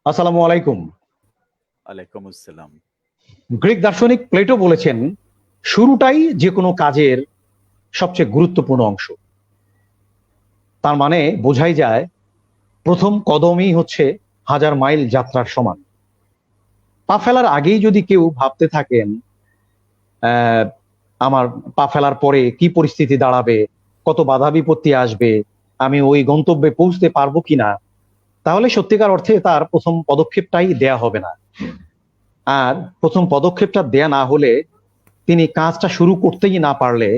আসসালামু আলাইকুম। ওয়ালাইকুম আসসালাম। গ্রিক দার্শনিক প্লেটো বলেছেন, শুরুটাই যে কোনো কাজের সবচেয়ে গুরুত্বপূর্ণ অংশ। তার মানে বোঝাই যায়, প্রথম কদমই হচ্ছে হাজার মাইল যাত্রার সমান। পা ফেলার আগেই যদি কেউ ভাবতে থাকেন, আহ, আমার পা ফেলার পরে কি পরিস্থিতি দাঁড়াবে, কত বাধা বিপত্তি আসবে, আমি ওই গন্তব্যে পৌঁছতে পারবো কিনা, তাহলে সত্যিকার অর্থে তার প্রথম পদক্ষেপটাই দেয়া হবে না। আর প্রথম পদক্ষেপটা দেয়া না হলে, তিনি কাজটা শুরু করতেই না পারলে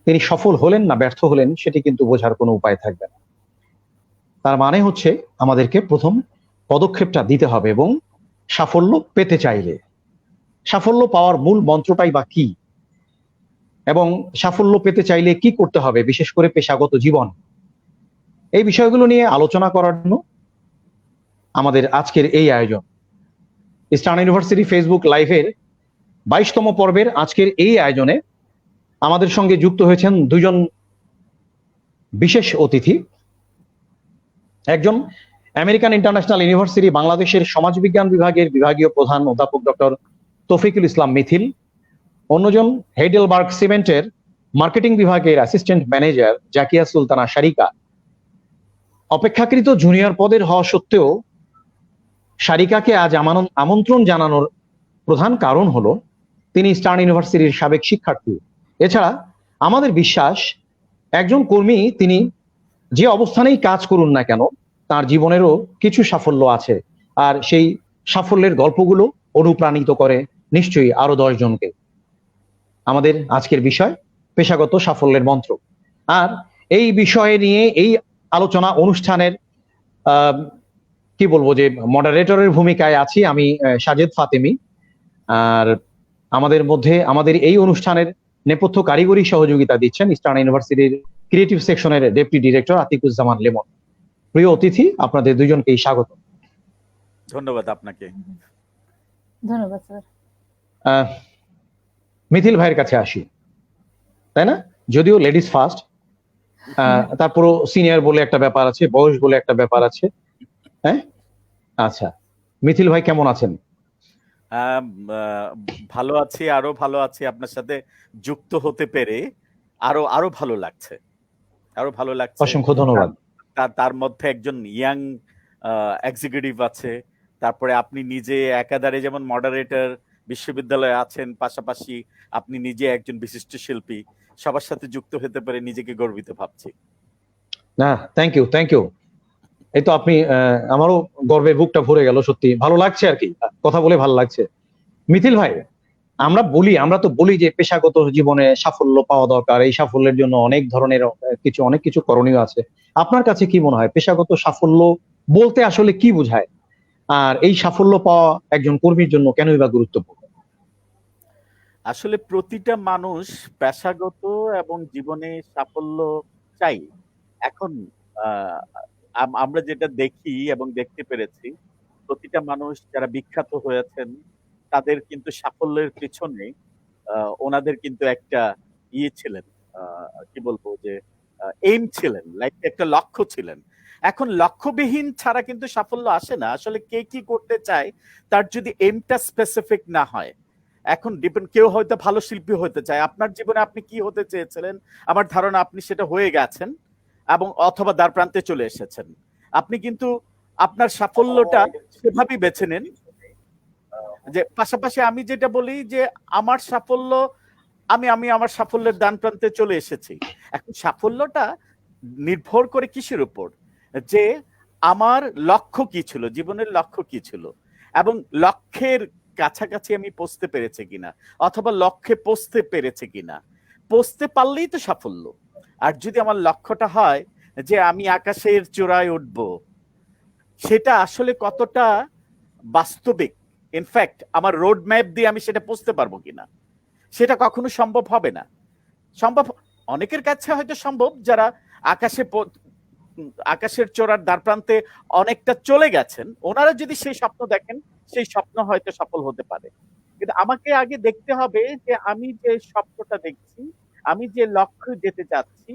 তিনি সফল হলেন না ব্যর্থ হলেন, সেটি কিন্তু বোঝার কোনো উপায় থাকবে না। তার মানে হচ্ছে আমাদেরকে প্রথম পদক্ষেপটা দিতে হবে, এবং সাফল্য পেতে চাইলে সাফল্য পাওয়ার মূল মন্ত্রটাই বা কি, এবং সাফল্য পেতে চাইলে কি করতে হবে, বিশেষ করে পেশাগত জীবন, এই বিষয়গুলো নিয়ে আলোচনা করার জন্য আমাদের আজকের এই আয়োজন। ইস্টার্ন ইউনিভার্সিটি ফেসবুক লাইভের 22তম পর্বের আজকের এই আয়োজনে আমাদের সঙ্গে যুক্ত হয়েছেন দুজন বিশেষ অতিথি। একজন আমেরিকান ইন্টারন্যাশনাল ইউনিভার্সিটি বাংলাদেশের সমাজবিজ্ঞান বিভাগের বিভাগীয় প্রধান অধ্যাপক ডক্টর তৌফিকুল ইসলাম মিথিল, অন্যজন হেইডেলবার্গ সিমেন্টের মার্কেটিং বিভাগের অ্যাসিস্ট্যান্ট ম্যানেজার জাকিয়া সুলতানা শারিকা। অপেক্ষাকৃত জুনিয়র পদের হওয়া সত্ত্বেও শারিকাকে আজ আমন্ত্রণ জানানোর প্রধান কারণ হলো তিনি ইস্টার্ন ইউনিভার্সিটির সাবেক শিক্ষার্থী। এছাড়া আমাদের বিশ্বাস, একজন কর্মী তিনি যে অবস্থানেই কাজ করুন না কেন, তার জীবনেরও কিছু সাফল্য আছে, আর সেই সাফল্যের গল্পগুলো অনুপ্রাণিত করে নিশ্চয়ই আরো 10 জনকে। আমাদের আজকের বিষয় পেশাগত সাফল্যের মন্ত্র। আর এই বিষয়ে নিয়ে এই আলোচনা অনুষ্ঠানের আহ কি বলবো, যে মডারেটরের ভূমিকায় আছি আমি, সাজেদ ফাতেমি। আর আমাদের মধ্যে আমাদের এই অনুষ্ঠানের নেপথ্য কারিগরি সহযোগিতা দিচ্ছেন ইস্টার্ন ইউনিভার্সিটির ক্রিয়েটিভ সেকশনের ডেপুটি ডিরেক্টর আতিকুজ্জামান লেমন। প্রিয় অতিথি, আপনাদের দুজনকেই স্বাগত। ধন্যবাদ আপনাকে। ধন্যবাদ স্যার। মিথিল ভাইয়ের কাছে আসি, তাই না? যদিও লেডিস ফার্স্ট, তারপরও সিনিয়র বলে একটা ব্যাপার আছে, বয়স বলে একটা ব্যাপার আছে। হ্যাঁ, আচ্ছা, মিথিল ভাই কেমন আছেন? ভালো আছি, আরো ভালো আছি। আপনার সাথে যুক্ত হতে পেরে আরো আরো ভালো লাগছে, আরো ভালো লাগছে। অসংখ্য ধন্যবাদ। তার মধ্যে একজন ইয়াং এক্সিকিউটিভ আছে, তারপরে আপনি নিজে একাধারে যেমন মডারেটর বিশ্ববিদ্যালয়ে আছেন, পাশাপাশি আপনি নিজে একজন বিশিষ্ট শিল্পী। সবার সাথে যুক্ত হতে পেরে নিজেকে গর্বিত ভাবছি। না, থ্যাংক ইউ, থ্যাংক ইউ। এই তো আপনি, আমারও গর্বে বুকটা ভরে গেল, সত্যি ভালো লাগছে আর কি, কথা বলে ভালো লাগছে। মিথিল ভাই, আমরা তো বলি যে পেশাগত জীবনে সাফল্য পাওয়া দরকার, এই সাফল্যের জন্য অনেক ধরনের অনেক কিছু করণীয় আছে। আপনার কাছে কি মনে হয়, পেশাগত সাফল্য বলতে আসলে কি বোঝায়, আর এই সাফল্য পাওয়া একজন কর্মীর জন্য কেনই বা গুরুত্বপূর্ণ? আসলে প্রতিটা মানুষ পেশাগত এবং জীবনে সাফল্য চাই। এখন আমরা যেটা দেখি এবং দেখতে পেরেছি, প্রতিটা মানুষ যারা বিখ্যাত হয়েছেন তাদের কিন্তু সাফল্যের পেছনে ওনাদের কিন্তু একটা ইয়ে ছিলেন, কি বলবো, যে এইম ছিলেন, লাইক একটা লক্ষ্য ছিলেন। এখন লক্ষ্যবিহীন ছাড়া কিন্তু সাফল্য আসে না। আসলে কে কি করতে চায় তার যদি এইমটা স্পেসিফিক না হয়, এখন ডিপেন্ড, কেউ হয়তো ভালো শিল্পী হতে চায়। আপনার জীবনে আপনি কি হতে চেয়েছিলেন, আমার ধারণা আপনি সেটা হয়ে গেছেন এবং অথবা দ্বার প্রান্তে চলে এসেছেন। আপনি কিন্তু আপনার সাফল্যটা সেভাবেই বেছে নেন। যে পাশাপাশি আমি যেটা বলি যে আমার সাফল্য, আমি আমি আমার সাফল্যের দ্বার প্রান্তে চলে এসেছি। এখন সাফল্যটা নির্ভর করে কিসের উপর, যে আমার লক্ষ্য কি ছিল, জীবনের লক্ষ্য কি ছিল, এবং লক্ষ্যের কাছাকাছি আমি পৌঁছতে পেরেছি কিনা, অথবা লক্ষ্যে পৌঁছতে পেরেছে কিনা। পৌঁছতে পারলেই তো সাফল্য। আর যদি আমার লক্ষ্যটা হয় যে আমি আকাশের চূড়ায় উঠব, সেটা আসলে কতটা বাস্তবিক, ইনফ্যাক্ট আমার রোড ম্যাপ দিয়ে আমি সেটা পৌঁছতে পারবো কিনা, সেটা কখনো সম্ভব হবে না। সম্ভব অনেকের কাছে হয়তো সম্ভব, যারা আকাশের চূড়ার দ্বার প্রান্তে অনেকটা চলে গেছেন, ওনারা যদি সেই স্বপ্ন দেখেন, সেই স্বপ্ন হয়তো সফল হতে পারে। কিন্তু আমাকে আগে দেখতে হবে যে আমি যে স্বপ্নটা দেখছি, আমি যে লক্ষ্যে যেতে চাচ্ছি,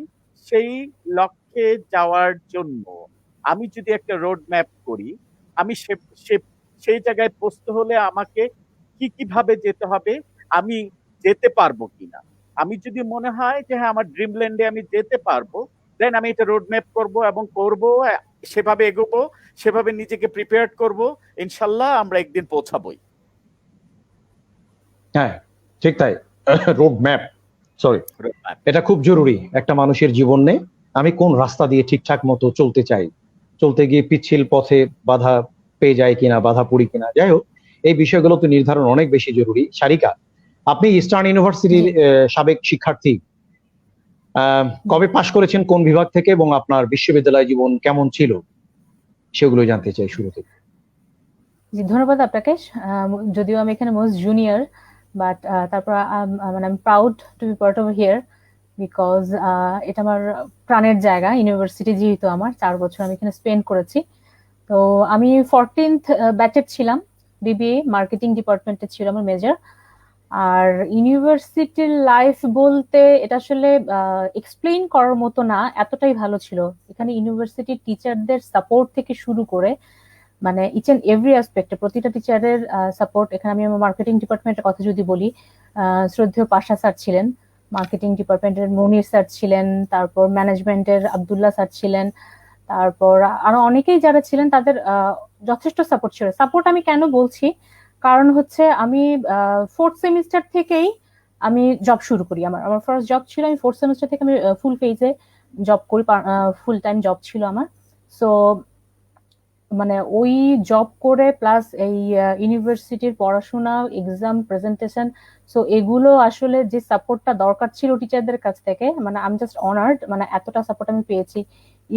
সেই লক্ষ্যে যাওয়ার জন্য আমি যদি একটা রোড ম্যাপ করি, আমি সেই জায়গায় পৌঁছতে হলে আমাকে কিভাবে যেতে হবে, আমি যেতে পারবো কিনা। আমি যদি মনে হয় যে হ্যাঁ আমার ড্রিমল্যান্ডে আমি যেতে পারবো, দেন আমি এটা রোড ম্যাপ করবো এবং করবো, সেভাবে এগোবো, সেভাবে নিজেকে প্রিপেয়ার করব, ইনশাল্লাহ আমরা একদিন পৌঁছাবোই। হ্যাঁ, ঠিক তাই। রোড ম্যাপ, সরি, এটা খুব জরুরি একটা মানুষের জীবনে। আমি কোন রাস্তা দিয়ে ঠিকঠাক মতো চলতে চাই, চলতে গিয়ে পিচ্ছিল পথে বাধা পেয়ে যায় কিনা, বাধা পড়ি কিনা, যাই হোক এই বিষয়গুলো তো নির্ধারণ অনেক বেশি জরুরি। সারিকা, আপনি ইস্টার্ন ইউনিভার্সিটির সাবেক শিক্ষার্থী, কবে পাশ করেছেন, কোন বিভাগ থেকে, এবং আপনার বিশ্ববিদ্যালয় জীবন কেমন ছিল সেগুলো জানতে চাই শুরু থেকে। জি, ধন্যবাদ আপনাকে। যদিও আমি এখানে মোস্ট জুনিয়র, বাট তারপর মানে আমি proud to be part of here, because এটা আমার প্রাণের জায়গা। ইউনিভার্সিটি যেহেতু আমার 4 বছর আমি এখানে স্পেন্ড করেছি। তো আমি 14th ব্যাচের ছিলাম, বিবিএ মার্কেটিং ডিপার্টমেন্টে ছিল আমার মেজর। আর ইউনিভার্সিটির লাইফ বলতে এটা আসলে এক্সপ্লেইন করার মতো না, এতটাই ভালো ছিল। এখানে ইউনিভার্সিটির টিচারদের সাপোর্ট থেকে শুরু করে মানে ইচ এন্ড এভরি অ্যাসপেক্টে প্রতিটা টিচারের সাপোর্ট। এখানে আমি আমার মার্কেটিং ডিপার্টমেন্টের কথা যদি বলি, শ্রদ্ধেয় পাশা স্যার ছিলেন, মার্কেটিং ডিপার্টমেন্টের মনির স্যার ছিলেন, তারপর ম্যানেজমেন্টের আব্দুল্লাহ স্যার ছিলেন, তারপর আরো অনেকেই যারা ছিলেন তাদের যথেষ্ট সাপোর্ট ছিল। সাপোর্ট আমি কেন বলছি, কারণ হচ্ছে আমি 4th সেমিস্টার থেকেই আমি জব শুরু করি। আমার ফার্স্ট জব ছিল, আমি 4th সেমিস্টার থেকে আমি ফুল ফেজে জব করি, ফুল টাইম জব ছিল আমার। সো মানে ওই জব করে প্লাস এই ইউনিভার্সিটির পড়াশোনা, এক্সাম, প্রেজেন্টেশন, সো এগুলো আসলে যে সাপোর্টটা দরকার ছিল টিচারদের কাছ থেকে, মানে আই এম জাস্ট অনার্ড, মানে এতটা সাপোর্ট আমি পেয়েছি।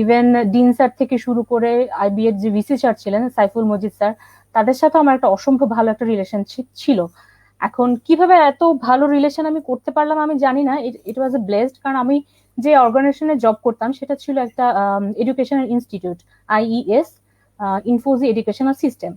ইভেন ডিন স্যার থেকে শুরু করে আইবি এর যে ভিসি স্যার ছিলেন সাইফুল মজিদ স্যার, তাদের সাথে আমার একটা অসম্ভব ভালো একটা রিলেশনশিপ ছিল। এখন কিভাবে এত ভালো রিলেশন আমি করতে পারলাম আমি জানি না, ইট ওয়াজ এ ব্লেসড, কারণ আমি যে অর্গানাইজেশনে জব করতাম সেটা ছিল একটা এডুকেশনাল ইনস্টিটিউট, আইইএস, ইনফোজি এডুকেশনাল সিস্টেম।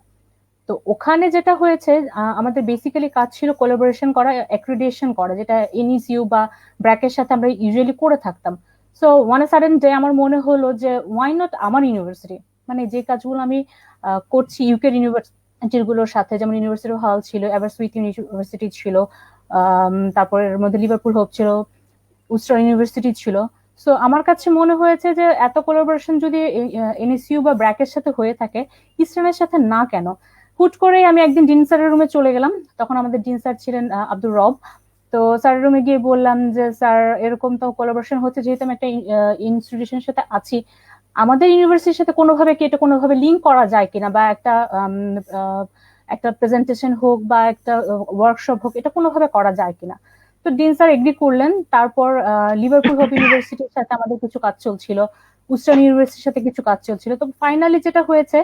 তো ওখানে যেটা হয়েছে, আমাদের বেসিক্যালি কাজ ছিল কোলাবোরেশন করা, অ্যাক্রিডিটেশন করা, যেটা এনইসইউ বা ব্র্যাকের সাথে আমরা ইউজুয়ালি করে থাকতাম। সো ওয়ান সাডেন ডে আমার মনে হলো যে ওয়াই নট আমার ইউনিভার্সিটি, মানে যে কাজগুলো আমি করছি ইউকের ইউনিভার্সিটিগুলোর সাথে, যেমন ইউনিভার্সিটি হল ছিল, এভারসুইট ইউনিভার্সিটি ছিল, তারপর এর মধ্যে লিভারপুল হোপ ছিল, উস্ট্রা ইউনিভার্সিটি ছিল। সো আমার কাছে মনে হয়েছে যে এত কোলাবোরেশন যদি এনএসইউ বা ব্র্যাকের সাথে হয়ে থাকে, ইস্টার্নের সাথে না কেন। হুট করে আমি একদিন ডিন স্যারের রুমে চলে গেলাম, তখন আমাদের ডিন স্যার ছিলেন আব্দুর রব। তো স্যারের রুমে গিয়ে বললাম যে স্যার এরকম তো কোলাবোরেশন হচ্ছে, যেহেতু আমি একটা ইনস্টিটিউশনের সাথে আছি, আমাদের ইউনিভার্সিটির সাথে কোনোভাবে কি এটা কোনোভাবে লিঙ্ক করা যায় কিনা, বা একটা প্রেজেন্টেশন হোক বা একটা ওয়ার্কশপ হোক, এটা কোনোভাবে করা যায় কিনা। তো ডিন স্যার এগ্রি করলেন। তারপর লিভারপুল হোপ ইউনিভার্সিটির সাথে আমাদের কিছু কাজ চলছিল, উস্টার্ন ইউনিভার্সিটির সাথে কিছু কাজ চলছিল। তো ফাইনালি যেটা হয়েছে,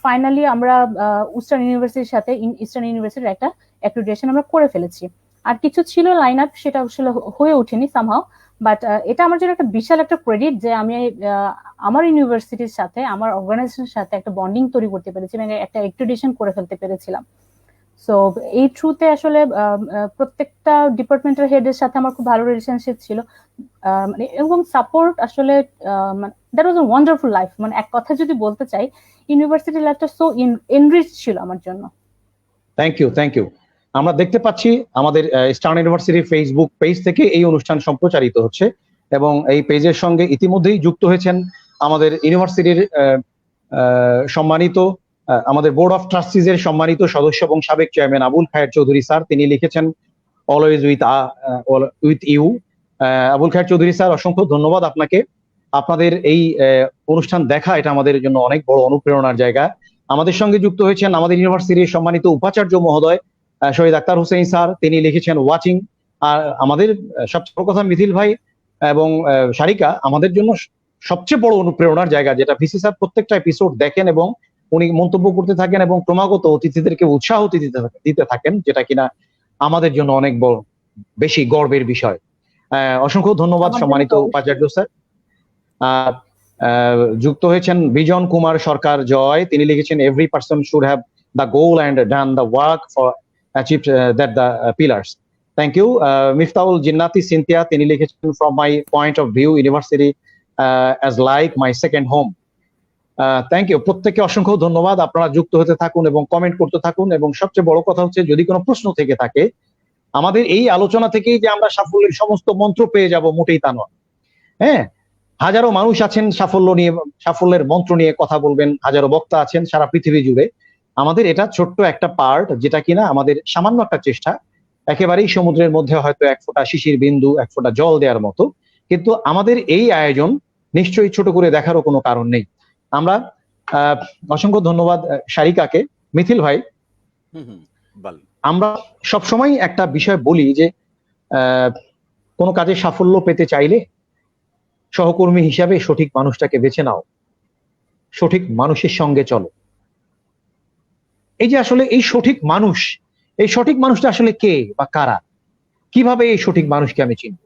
ফাইনালি আমরা উস্টার্ন ইউনিভার্সিটির সাথে ইস্টার্ন ইউনিভার্সিটির একটা অ্যাক্রিডিটেশন আমরা করে ফেলেছি। আর কিছু ছিল লাইন আপ, সেটা আসলে হয়ে ওঠেনি সামহাও, বাট এটা আমার জন্য একটা বিশাল একটা ক্রেডিট যে আমি আমার ইউনিভার্সিটির সাথে, আমার অর্গানাইজেশনের সাথে একটা বন্ডিং তৈরি করতে পেরেছি, মানে একটা অ্যাক্রিডিটেশন করে ফেলতে পেরেছিলাম। সো এই থ্রুতে আসলে প্রত্যেকটা ডিপার্টমেন্টের হেডের সাথে আমার খুব ভালো রিলেশনশিপ ছিল, মানে এবং সাপোর্ট আসলে that was a wonderful life. মানে এক কথা যদি বলতে চাই, ইউনিভার্সিটি লাইফটা সো এনরিচ ছিল আমার জন্য। Thank you. আমরা দেখতে পাচ্ছি আমাদের ইস্টার্ন ইউনিভার্সিটি ফেসবুক পেজ থেকে এই অনুষ্ঠান সম্প্রচারিত হচ্ছে, এবং এই পেজের সঙ্গে ইতিমধ্যেই যুক্ত হয়েছেন আমাদের ইউনিভার্সিটির সম্মানিত, আমাদের বোর্ড অফ ট্রাস্টিজ এর সম্মানিত সদস্য এবং সাবেক চেয়ারম্যান আবুল খায়ের চৌধুরী স্যার। তিনি লিখেছেন always with you. Abul Khayer Chowdhury sir, অসংখ্য ধন্যবাদ আপনাকে। আপনাদের এই অনুষ্ঠান দেখা, এটা আমাদের জন্য অনেক বড় অনুপ্রেরণার জায়গা। আমাদের সঙ্গে যুক্ত হয়েছেন আমাদের ইউনিভার্সিটির সম্মানিত উপাচার্য মহোদয় শহীদ আক্তার হোসেন স্যার, তিনি লিখেছেন ওয়াচিং। আর আমাদের সবচেয়ে বড় কথা মিথিল ভাই এবং সারিকা আমাদের জন্য সবচেয়ে বড় অনুপ্রেরণার জায়গা, যেটা ভিসি স্যার প্রত্যেকটা এপিসোড দেখেন এবং উনি মন্তব্য করতে থাকেন এবং ক্রমাগত অতিথিদেরকে উৎসাহ দিতে থাকেন, যেটা কিনা আমাদের জন্য অনেক বড় বেশি গর্বের বিষয়। অসংখ্য ধন্যবাদ সম্মানিত উপাচার্য স্যার। যুক্ত হয়েছেন বিজন কুমার সরকার জয়, তিনি লিখেছেন every person should have the goal and done the work for achieve that the pillars. Thank you. Miftaul Jinnati Sinthia, তিনি লিখেছেন from my point of view university as like my second home. Thank you, প্রত্যেককে অসংখ্য ধন্যবাদ। আপনারা যুক্ত হতে থাকুন এবং কমেন্ট করতে থাকুন, এবং সবচেয়ে বড় কথা হচ্ছে যদি কোনো প্রশ্ন থেকে থাকে, আমাদের এই আলোচনা থেকেই যে আমরা সাফল্যের সমস্ত মন্ত্র পেয়ে যাব মোটেই তা নয়। হ্যাঁ, হাজারো মানুষ আছেন সাফল্যের মন্ত্র নিয়ে কথা বলবেন, হাজারো বক্তা আছেন সারা পৃথিবী জুড়ে। আমাদের এটা ছোট্ট একটা পার্ট, যেটা কিনা আমাদের সামান্য একটা চেষ্টা, একেবারেই সমুদ্রের মধ্যে হয়তো এক ফোঁটা শিশির বিন্দু, এক ফোঁটা জল দেওয়ার মতো, কিন্তু আমাদের এই আয়োজন নিশ্চয়ই ছোট করে দেখারও কোনো কারণ নেই। আমরা অসংখ্য ধন্যবাদ সারিকাকে। মিথিল ভাই, বলেন। আমরা সবসময় একটা বিষয় বলি যে কোনো কাজে সাফল্য পেতে চাইলে সহকর্মী হিসাবে সঠিক মানুষটাকে বেছে নাও, সঠিক মানুষের সঙ্গে চলো। এই যে আসলে এই সঠিক মানুষটা আসলে কে বা কারা, কিভাবে এই সঠিক মানুষকে আমি চিনব?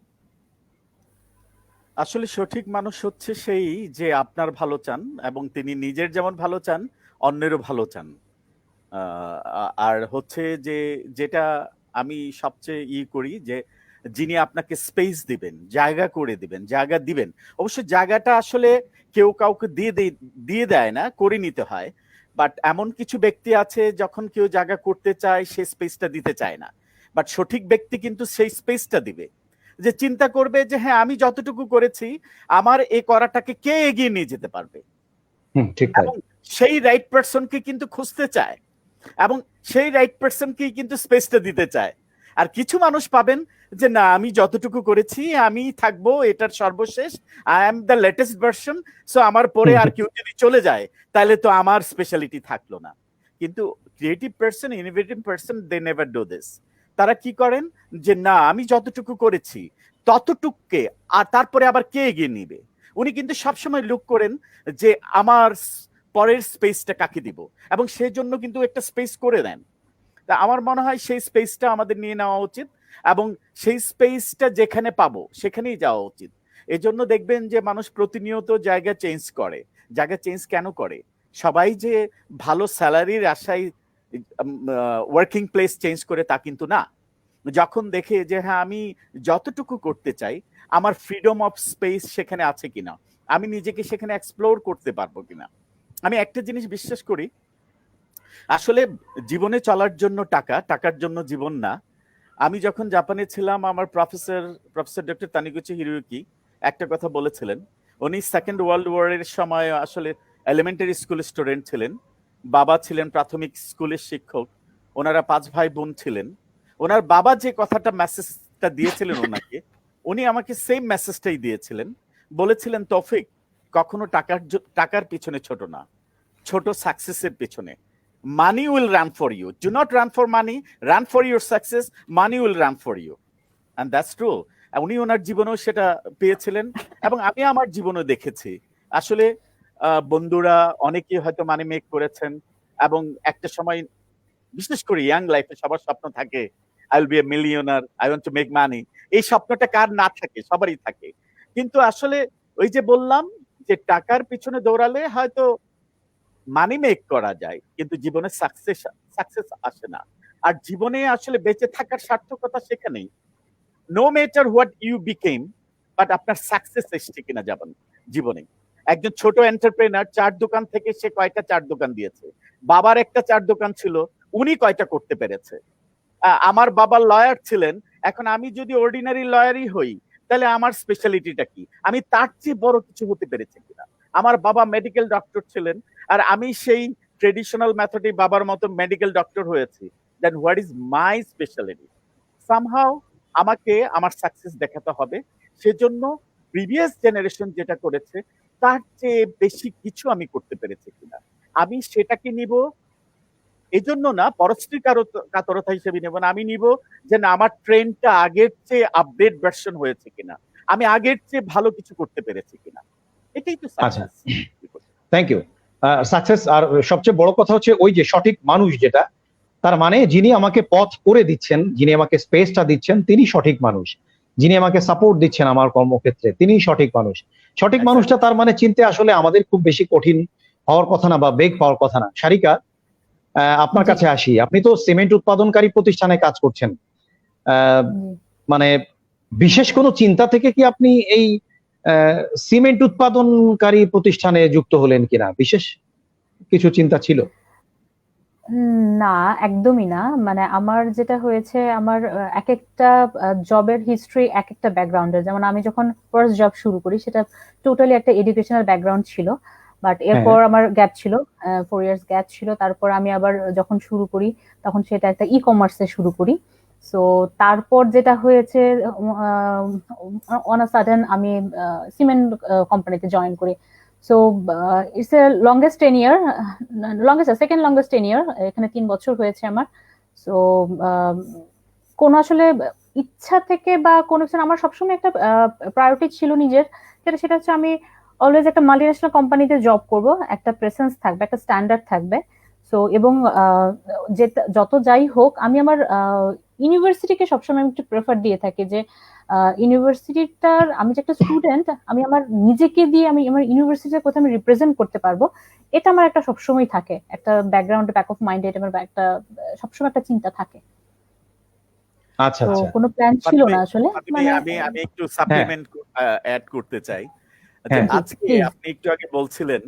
আসলে সঠিক মানুষ হচ্ছে সেই যে আপনার ভালো চান এবং তিনি নিজের যেমন ভালো চান অন্যেরও ভালো চান। আর হচ্ছে যে যেটা আমি সবচেয়ে করি যে যিনি আপনাকে স্পেস দিবেন, জায়গা করে দিবেন, জায়গা দিবেন। অবশ্য জায়গাটা আসলে কেউ কাউকে দিয়ে দেয় না, করে নিতে হয়। বাট এমন কিছু ব্যক্তি আছে যখন কেউ জায়গা করতে চায় সে স্পেসটা দিতে চায় না, বাট সঠিক ব্যক্তি কিন্তু সেই স্পেসটা দিবে, যে চিন্তা করবে যে হ্যাঁ আমি যতটুকু করেছি আমার এই করাটাকে কে এগিয়ে নিয়ে যেতে পারবে, ঠিক তাই। এবং সেই রাইট পারসনকে কিন্তু খুঁজতে চায় এবং সেই রাইট পারসনকেই কিন্তু স্পেসটা দিতে চায়। আর কিছু মানুষ পাবেন যে না আমি যতটুকু করেছি আমি থাকবো এটার সর্বশেষ, I am the latest version, so আমার পরে আর কেউ যদি চলে যায় তাহলে তো আমার স্পেশালিটি থাকলো না। কিন্তু creative person, innovative person, they never do this. তারা কি করেন যে না আমি যতটুকু করেছি ততটুকুকে আর তারপরে আবার কে এগিয়ে নিবে। উনি কিন্তু সবসময় লুক করেন যে আমার পরের স্পেসটা কাকে দিব, এবং সেই জন্য কিন্তু একটা স্পেস করে দেন। তা আমার মনে হয় সেই স্পেসটা আমাদের নিয়ে নেওয়া উচিত, এবং সেই স্পেসটা যেখানে পাবো সেখানেই যাওয়া উচিত। এজন্য দেখবেন যে মানুষ প্রতিনিয়ত জায়গা চেঞ্জ করে। জায়গা চেঞ্জ কেন করে? সবাই যে ভালো স্যালারির আশায় ওয়ার্কিং প্লেস চেঞ্জ করে তা কিন্তু না। যখন দেখে যে হ্যাঁ আমি যতটুকু করতে চাই আমার ফ্রিডম অফ স্পেস সেখানে আছে কিনা, আমি নিজেকে সেখানে এক্সপ্লোর করতে পারবো কিনা। আমি একটা জিনিস বিশ্বাস করি, আসলে জীবনে চলার জন্য টাকার জন্য জীবন না। আমি যখন জাপানে ছিলাম আমার প্রফেসর ডক্টর তানিগুচি হিরোয়ুকি একটা কথা বলেছিলেন। উনি সেকেন্ড ওয়ার্ল্ড ওয়ারের সময় আসলে এলিমেন্টারি স্কুলের স্টুডেন্ট ছিলেন, বাবা ছিলেন প্রাথমিক স্কুলের শিক্ষক, ওনারা 5 ভাই বোন ছিলেন। ওনার বাবা যে কথাটা মেসেজটা দিয়েছিলেন ওনাকে, উনি আমাকে সেম মেসেজটাই দিয়েছিলেন। বলেছিলেন তৌফিক, কখনো টাকার পিছনে ছোট না, ছোট সাকসেসের পিছনে। Money will run for you, do not run for money, run for your success, money will run for you. And that's true. উনি ওনার জীবনেও সেটা পেয়েছিলেন এবং আমি আমার জীবনেও দেখেছি। আসলে বন্ধুরা অনেকেই হয়তো মানি মেক করেছেন, এবং একটা সময় বিশেষ করে ইয়াং লাইফে সবার স্বপ্ন থাকে I will B A millionaire, I want to make money. এই স্বপ্নটা কার না থাকে? সবারই থাকে। কিন্তু আসলে ওই যে বললাম যে টাকার পিছনে দৌড়ালে হয়তো মানি মেক করা যায়, কিন্তু জীবনে সাকসেস আসে না। আর জীবনে আসলে বেঁচে থাকার সার্থকতা সেখানেই, no matter what you became, but আপনার সাকসেস এসছে কিনা জীবনে। একজন ছোট এন্টারপ্রেনার 4 দোকান থেকে সে কয়টা 4 দোকান দিয়েছে, বাবার একটা 4 দোকান ছিল, উনি কয়টা করতে পেরেছে। আমার বাবা লয়ার ছিলেন, এখন আমি যদি অর্ডিনারি লয়ারই হই তাহলে আমার স্পেশালিটিটা কি? আমি তার চেয়ে বড় কিছু হতে পেরেছি কিনা? আমার বাবা মেডিকেল ডক্টর ছিলেন, আর আমি সেই ট্রেডিশনাল মেথডে বাবার মতো মেডিকেল ডক্টর হয়েছি। Then what is my speciality? Somehow আমাকে আমার সাকসেস দেখাতে হবে। সেজন্য প্রিভিয়াস জেনারেশন যেটা করেছে তার চেয়ে বেশি কিছু আমি করতে পেরেছি কিনা, আমি সেটাকে নিব। এজন্য না পরশ্রী কাতরতা হিসেবে নেব না, আমি নিব যে না আমার ট্রেনটা আগের চেয়ে আপডেট ভার্সন হয়েছে কিনা, আমি আগের চেয়ে ভালো কিছু করতে পেরেছি কিনা। এটাই তো সাকসেস। Thank you. সাকসেস, আর সবচেয়ে বড় কথা হচ্ছে ওই যে সঠিক মানুষ, যেটা তার মানে যিনি আমাকে পথ করে দিচ্ছেন, যিনি আমাকে স্পেসটা দিচ্ছেন, তিনি সঠিক মানুষ। যিনি আমাকে সাপোর্ট দিচ্ছেন আমার কর্মক্ষেত্রে, তিনি সঠিক মানুষ। সঠিক মানুষটা তার মানে চিনতে আসলে আমাদের খুব বেশি কঠিন হওয়ার কথা না, বা বেগ পাওয়ার কথা না। সারিকা, আপনার কাছে আসি। আপনি তো সিমেন্ট উৎপাদনকারী প্রতিষ্ঠানে কাজ করছেন, মানে বিশেষ কোনো চিন্তা থেকে কি আপনি এই সিমেন্ট উৎপাদনকারী প্রতিষ্ঠানে যুক্ত হলেন কিনা, বিশেষ কিছু চিন্তা ছিল? না, একদমই না। মানে আমার যেটা হয়েছে, আমার এক একটা জবের হিস্ট্রি এক একটা ব্যাকগ্রাউন্ডের। যেমন আমি যখন ফার্স্ট জব শুরু করি সেটা টোটালি একটা এডুকেশনাল ব্যাকগ্রাউন্ড ছিল, বাট হ্যাঁ, এরপর আমার গ্যাপ ছিল, 4 ইয়ার্স গ্যাপ ছিল। তারপর আমি আবার যখন শুরু করি তখন সেটা একটা ই কমার্সে শুরু করি। সো তারপর যেটা হয়েছে, অন আ সাডেন আমি সিমেন্ট কোম্পানিতে জয়েন করি। So it's a longest 10 year, second longest 10 ইয়ার, এখানে 3 বছর হয়েছে আমার। সো কোন আসলে ইচ্ছা থেকে বা কোনো কিছু না, আমার সবসময় একটা প্রায়োরিটি ছিল নিজের, সেটা হচ্ছে আমি অলওয়েজ একটা মাল্টিন্যাশনাল কোম্পানিতে জব করব, একটা প্রেসেন্স থাকবে, একটা স্ট্যান্ডার্ড থাকবে। সো এবং যত যাই হোক আমি আমার ইউনিভার্সিটিকে সবসময় আমি একটু প্রেফার দিয়ে থাকি, যে ইউনিভার্সিটিটার আমি যে একটা স্টুডেন্ট, আমি আমার নিজেকে দিয়ে আমি আমার ইউনিভার্সিটির কোথাও আমি রিপ্রেজেন্ট করতে পারবো, এটা আমার একটা সবসময় থাকে, একটা ব্যাকগ্রাউন্ড, ব্যাক অফ মাইন্ডে এটা আমার একটা সবসময় একটা চিন্তা থাকে। আচ্ছা তো আচ্ছা। কোনো প্ল্যান ছিল না আসলে, মানে আমি একটু সাপ্লিমেন্ট অ্যাড করতে চাই যে হ্যাঁ, আজকে প্লিজ। আপনি একটু আগে বলছিলেন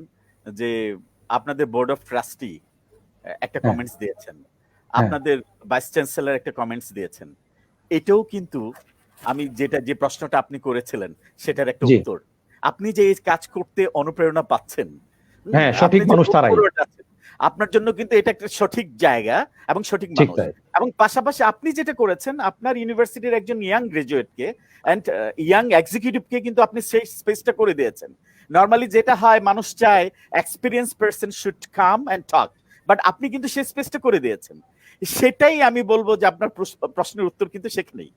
যে আপনাদের বোর্ড অফ ট্রাস্টি একটা হ্যাঁ, কমেন্টস দিয়েছেন, হ্যাঁ, আপনাদের ভাইস চ্যান্সেলর একটা কমেন্টস দিয়েছেন। এটাও কিন্তু আমি যে প্রশ্নটা আপনি করেছিলেন সেটার একটা জি, উত্তর। আপনি যে এই কাজ করতে অনুপ্রেরণা পাচ্ছেন, হ্যাঁ, সঠিক আপনি যে মানুষ তারাই। forward আছেন, আপনার জন্য কিন্তু এটা একটা সঠিক জায়গা এবং সঠিক ঠিক মানুষ। তাই। এবং পাশাপাশি আপনি যেটা করেছেন, আপনার ইউনিভার্সিটির একজন ইয়াং গ্রাজুয়েটকে এন্ড ইয়াং এক্সিকিউটিভকে কিন্তু আপনি সেই স্পেসটা করে দিয়েছেন। নরমালি যেটা হয়, মানুষ চায় experience person should come and talk, but আপনি কিন্তু সেই স্পেসটা করে দিয়েছেন। সেটাই আমি বলবো যে আপনার প্রশ্নের উত্তর কিন্তু সেখানেই।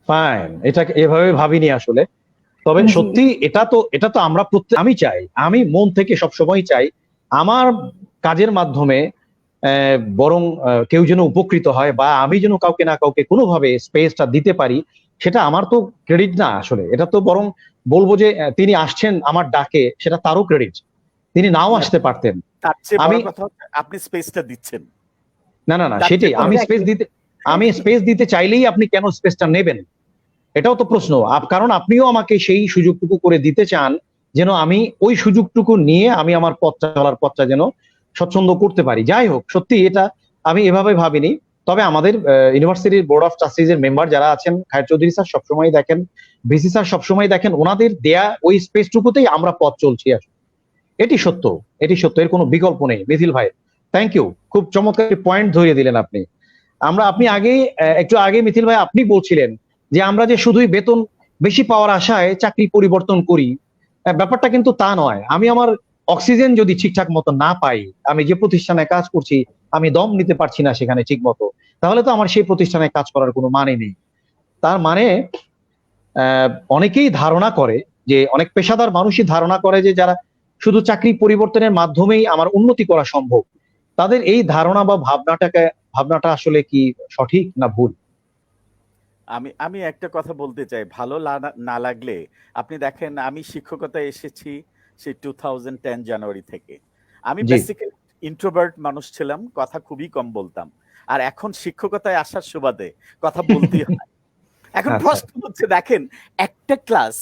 ফাইন, এটাকে এভাবে ভাবিনি আসলে। তবে জি, সত্যি এটা তো আমরা আমি চাই, আমি মন থেকে সবসময় চাই আমার কাজের মাধ্যমে বরং কেউ যেন উপকৃত হয়, বা আমি যেন কাউকে না কাউকে কোনোভাবে স্পেসটা দিতে পারি। সেটা আমার তো ক্রেডিট না আসলে, এটা তো বরং বলবো যে তিনি আসছেন আমার ডাকে, সেটা তারও ক্রেডিট। তিনি নাও না, আসতে পারতেন। তার চেয়ে আমি বড় কথা হচ্ছে আপনি স্পেসটা দিচ্ছেন। না না না, তার সেটাই, চেয়ে বড় আমি স্পেস দিতে চাইলেই আপনি কেন স্পেসটা নেবেন, এটাও তো প্রশ্ন। কারণ আপনিও আমাকে সেই সুযোগটুকু করে দিতে চান, যেন আমি ওই সুযোগটুকু নিয়ে আমি আমার চলার পথটা যেন স্বচ্ছন্দ করতে পারি। যাই হোক, সত্যি এটা আমি এভাবে ভাবিনি। তবে আমাদের ইউনিভার্সিটির বোর্ড অফ ট্রাস্টিজ এর মেম্বার যারা আছেন, খায়ের চৌধুরী স্যার সবসময় দেখেন, ভিসি স্যার সবসময় দেখেন, ওনাদের দেয়া ওই স্পেসটুকুতেই আমরা পথ চলছি আসলে। এটি সত্য, এটি সত্য, এর কোনো বিকল্প নেই। মিথিল ভাই, থ্যাংক ইউ, খুব চমৎকার পয়েন্ট ধরিয়ে দিলেন আপনি। আপনি আগে একটু আগে মিথিল ভাই আপনি বলছিলেন যে আমরা যে শুধুই বেতন বেশি পাওয়ার আশায় চাকরি পরিবর্তন করি, ব্যাপারটা কিন্তু তা নয়। আমি আমার অক্সিজেন যদি ঠিকঠাক মতো না পাই, আমি যে প্রতিষ্ঠানে কাজ করছি আমি দম নিতে পারছি না সেখানে ঠিক মতো, তাহলে তো আমার সেই প্রতিষ্ঠানে কাজ করার কোনো মানে নেই। তার মানে অনেকেই ধারণা করে, যে অনেক পেশাদার মানুষই ধারণা করে যে যারা শুধু চাকরি পরিবর্তনের মাধ্যমেই আমার উন্নতি করা সম্ভব, তাদের এই ধারণা বা ভাবনাটা আসলে কি সঠিক না ভুল? আমি আমি একটা কথা বলতে চাই, ভালো না লাগলে আপনি দেখেন, আমি শিক্ষকতায় এসেছি সেই 2010 জানুয়ারি থেকে। আমি জি, বেসিক্যালি ইন্ট্রোভার্ট মানুষ ছিলাম, কথা খুবই কম বলতাম। আর এখন শিক্ষকতায় আসার সুবাদে কথা বলতেই হয়। এখন আচ্ছা, প্রশ্ন হচ্ছে, দেখেন, একটা ক্লাস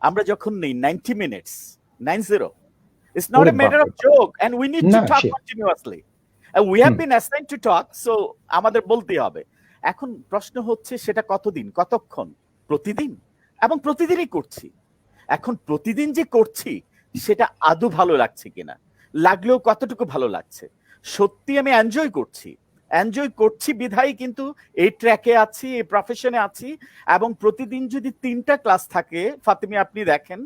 আমরা যখন নেই 90 মিনিটস, 90, it's not ওরে a matter বাপরে of বাপ। joke and we need to না talk say continuously. And we have hmm, been assigned to talk, so আমাদের বলতেই হবে। এখন প্রশ্ন হচ্ছে, সেটা কতদিন, কতক্ষণ, প্রতিদিন? এবং প্রতিদিনই করছি। এখন প্রতিদিন যে করছি সেটা আদৌ ভালো লাগছে কিনা, লাগলেও কতটুকু ভালো লাগছে, সত্যি আমি এনজয় করছি বিধায় কিন্তু এই ট্র্যাকে আছি, এই প্রফেশনে আছি। এবং প্রতিদিন যদি 3টা ক্লাস থাকে ফাতিমি, আপনি দেখেন,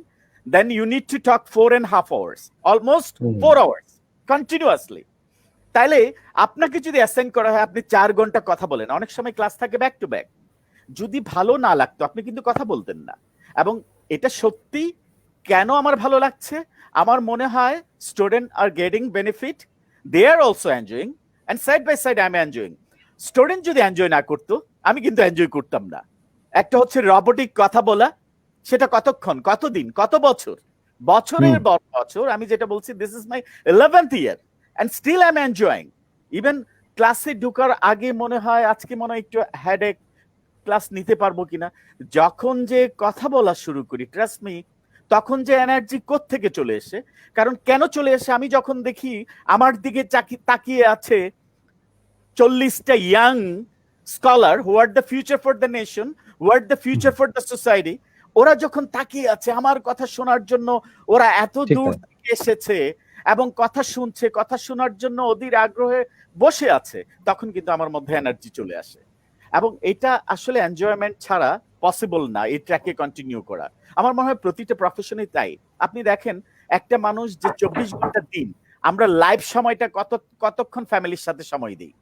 then you need to talk 4.5 hours, almost hmm, 4 hours continuously. তাইলে আপনাকে যদি অ্যাসাইন করা হয় আপনি 4 ঘন্টা কথা বলেন, অনেক সময় ক্লাস থাকে ব্যাক টু ব্যাক, যদি ভালো না লাগতো আপনি কিন্তু কথা বলতেন না। এবং এটা সত্যি, কেন আমার ভালো লাগছে, আমার মনে হয় student are getting benefit, they are also enjoying, and side by side I am enjoying. Student যদি এনজয় না করতো আমি কিন্তু এনজয় করতাম না। একটা হচ্ছে রবোটিক কথা বলা, সেটা কতক্ষণ, কতদিন, কত বছর, হুম, বছরের বছর। আমি যেটা বলছি, this is my 11th year and still I am enjoying. Even ক্লাসে ঢোকার আগে মনে হয় আজকে মনে হয় একটু হেডেক, ক্লাস নিতে পারবো কিনা। যখন যে কথা বলা শুরু করি, ট্রাস্ট মি, তখন যে এনার্জি কোত্থেকে চলে এসে, কারণ কেন চলে এসে, আমি যখন দেখি আমার দিকে তাকিয়ে আছে 40টা young scholar who are the future for the nation, who are the future for the society, ওরা যখন তাকিয়ে আছে আমার কথা শোনার জন্য, ওরা এত দূর থেকে এসেছে এবং কথা শুনছে, কথা শোনার জন্য অধীর আগ্রহে বসে আছে, তখন কিন্তু আমার মধ্যে এনার্জি চলে আসে। এবং এটা আসলে এনজয়মেন্ট ছাড়া পসিবল না এই ট্র্যাকে কন্টিনিউ করা। আমার মনে হয় প্রতিটা প্রফেশনে তাই। আপনি দেখেন একটা মানুষ যে 24 ঘন্টা দিন, আমরা লাইভ সময়টা কতক্ষণ ফ্যামিলির সাথে সময় দিই,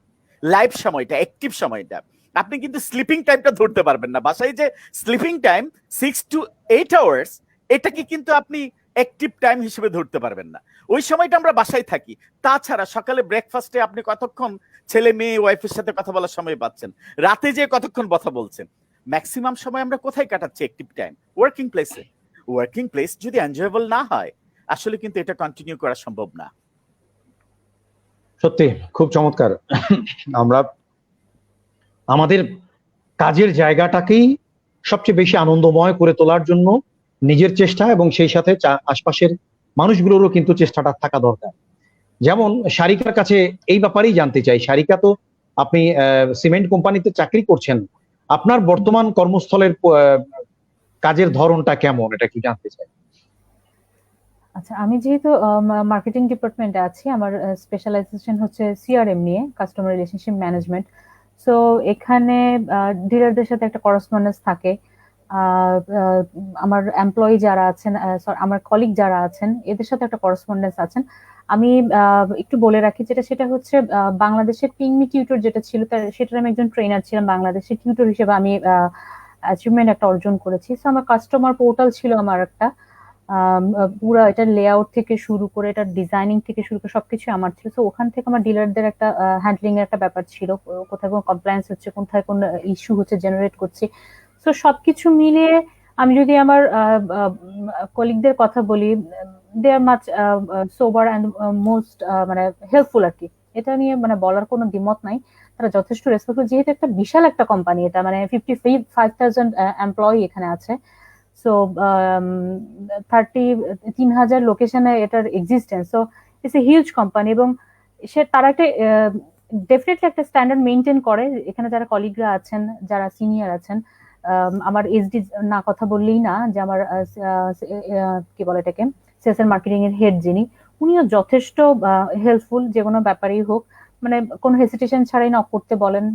লাইভ সময়টা, অ্যাক্টিভ সময়টা, আপনি কিন্তু স্লিপিং টাইমটা ধরতে পারবেন না। বাসায় যে স্লিপিং টাইম 6 to 8 আওয়ার্স, এটাকে কিন্তু আপনি অ্যাক্টিভ টাইম হিসেবে ধরতে পারবেন না। ওই সময়টা আমরা বাসায় থাকি। তাছাড়া সকালে ব্রেকফাস্টে আপনি কতক্ষণ ছেলে মেয়ে ওয়াইফের সাথে কথা বলার সময় পাচ্ছেন, রাতে যে কতক্ষণ কথা বলছেন, ম্যাক্সিমাম সময় আমরা কোথায় কাটাচ্ছি? অ্যাক্টিভ টাইম, ওয়ার্কিং প্লেসে। ওয়ার্কিং প্লেস যদি এনজয়েবল না হয়, আসলে কিন্তু এটা কন্টিনিউ করা সম্ভব না। সত্যি খুব চমৎকার। আমরা আমাদের কাজের জায়গাটাকেই সবচেয়ে বেশি আনন্দময় করে তোলার জন্য নিজের চেষ্টা এবং সেই সাথে আশপাশের মানুষগুলোরও কিন্তু চেষ্টাটা থাকা দরকার। যেমন সারিকার কাছে এই ব্যাপারেই জানতে চাই, সারিকা তো আপনি সিমেন্ট কোম্পানিতে চাকরি করছেন, আপনার বর্তমান কর্মস্থলের কাজের ধরনটা কেমন, এটা কি জানতে চাই। আচ্ছা, আমি যেহেতু মার্কেটিং ডিপার্টমেন্টে আছি, আমার স্পেশালাইজেশন হচ্ছে সিআরএম নিয়ে, কাস্টমার রিলেশনশিপ ম্যানেজমেন্ট। সো এখানে ডিলারদের সাথে একটা করসপন্ডেন্স থাকে। আমার এমপ্লয়ি যারা আছেন, আমার কলিগ যারা আছেন, এদের সাথে একটা করসপন্ডেন্স আছেন। আমি একটু বলে রাখি, সেটা হচ্ছে বাংলাদেশের পিংমি টিউটর যেটা ছিল, সেটার আমি একজন ট্রেনার ছিলাম। বাংলাদেশের টিউটর হিসেবে আমি অ্যাচিভমেন্ট একটা অর্জন করেছি। সো আমার কাস্টমার পোর্টাল ছিল আমার একটা, পুরো এটার লেআউট থেকে শুরু করে, এটার ডিজাইনিং থেকে শুরু করে সবকিছু আমার ছিল। তো ওখান থেকে আমার ডিলারদের একটা হ্যান্ডলিং এর একটা ব্যাপার ছিল, কোথায় কোন কমপ্লায়েন্স হচ্ছে, কোথায় কোন ইস্যু হচ্ছে জেনারেট করছি। তো সবকিছু মিলিয়ে আমি যদি আমার কলিগদের কথা বলি, they are much sober and most মানে হেল্পফুল আর কি। এটা নিয়ে মানে বলার কোনো দ্বিমত নাই, তারা যথেষ্ট রেসপেক্টফুল। যেহেতু একটা বিশাল একটা কোম্পানি, এটা মানে 55,000 এমপ্লয়ি এখানে আছে। সো 3,000 লোকেশনে এটার existence. So it's a huge company, এবং তারা একটা ডেফিনেটলি একটা স্ট্যান্ডার্ড মেনটেন করে। এখানে যারা কলিগরা আছেন, যারা সিনিয়র আছেন, আমার এসডি না কথা বললেই না, যে আমার কি বলে এটাকে, সেলস এন্ড মার্কেটিং এর হেড যিনি, উনিও যথেষ্ট হেল্পফুল। যে কোনো ব্যাপারেই হোক, মানে কোনো হেসিটেশন ছাড়াই নক করতে বলেন,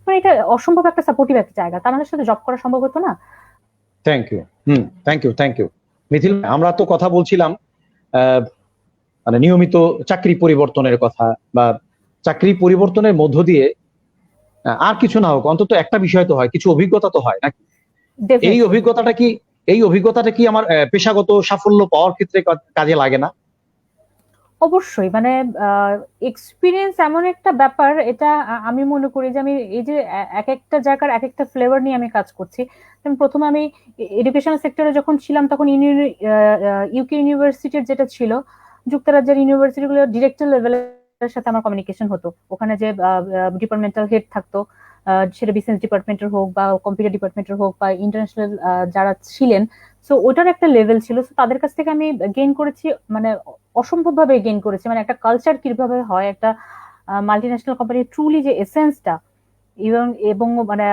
মানে এটা অসম্ভব একটা সাপোর্টিভ একটা জায়গা, তার সাথে জব করা সম্ভব হতো না। Thank you. Thank you Mithil. আমরা তো কথা বলছিলাম মানে নিয়মিত চাকরি পরিবর্তনের কথা, বা চাকরি পরিবর্তনের মধ্য দিয়ে আর কিছু না হোক, অন্তত একটা বিষয় তো হয়, কিছু অভিজ্ঞতা তো হয় নাকি? এই অভিজ্ঞতাটা কি আমার পেশাগত সাফল্য পাওয়ার ক্ষেত্রে কাজে লাগে না? অবশ্যই, মানে এক্সপিরিয়েন্স এমন একটা ব্যাপার, এটা আমি মনে করি যে আমি এই যে এক একটা জায়গার এক একটা ফ্লেভার নিয়ে আমি কাজ করছি। প্রথমে আমি এডুকেশন সেক্টরে যখন ছিলাম, তখন ইউকে ইউনিভার্সিটির যেটা ছিল, যুক্তরাজ্যের ইউনিভার্সিটিগুলো ডিরেক্টর লেভেলের সাথে আমার কমিউনিকেশন হতো। ওখানে যে ডিপার্টমেন্টাল হেড থাকতো, সেটা বিজনেস ডিপার্টমেন্টের হোক বা কম্পিউটার ডিপার্টমেন্টের হোক বা ইন্টারন্যাশনাল যারা ছিলেন, সো ওটার একটা লেভেল ছিল। সো তাদের কাছ থেকে আমি গেইন করেছি, মানে অসম্ভব ভাবে গেইন করেছি। মানে একটা কালচার কিভাবে হয়, একটা মাল্টিন্যাশনাল কোম্পানির ট্রুলি যে এসেন্সটা, এবং মানে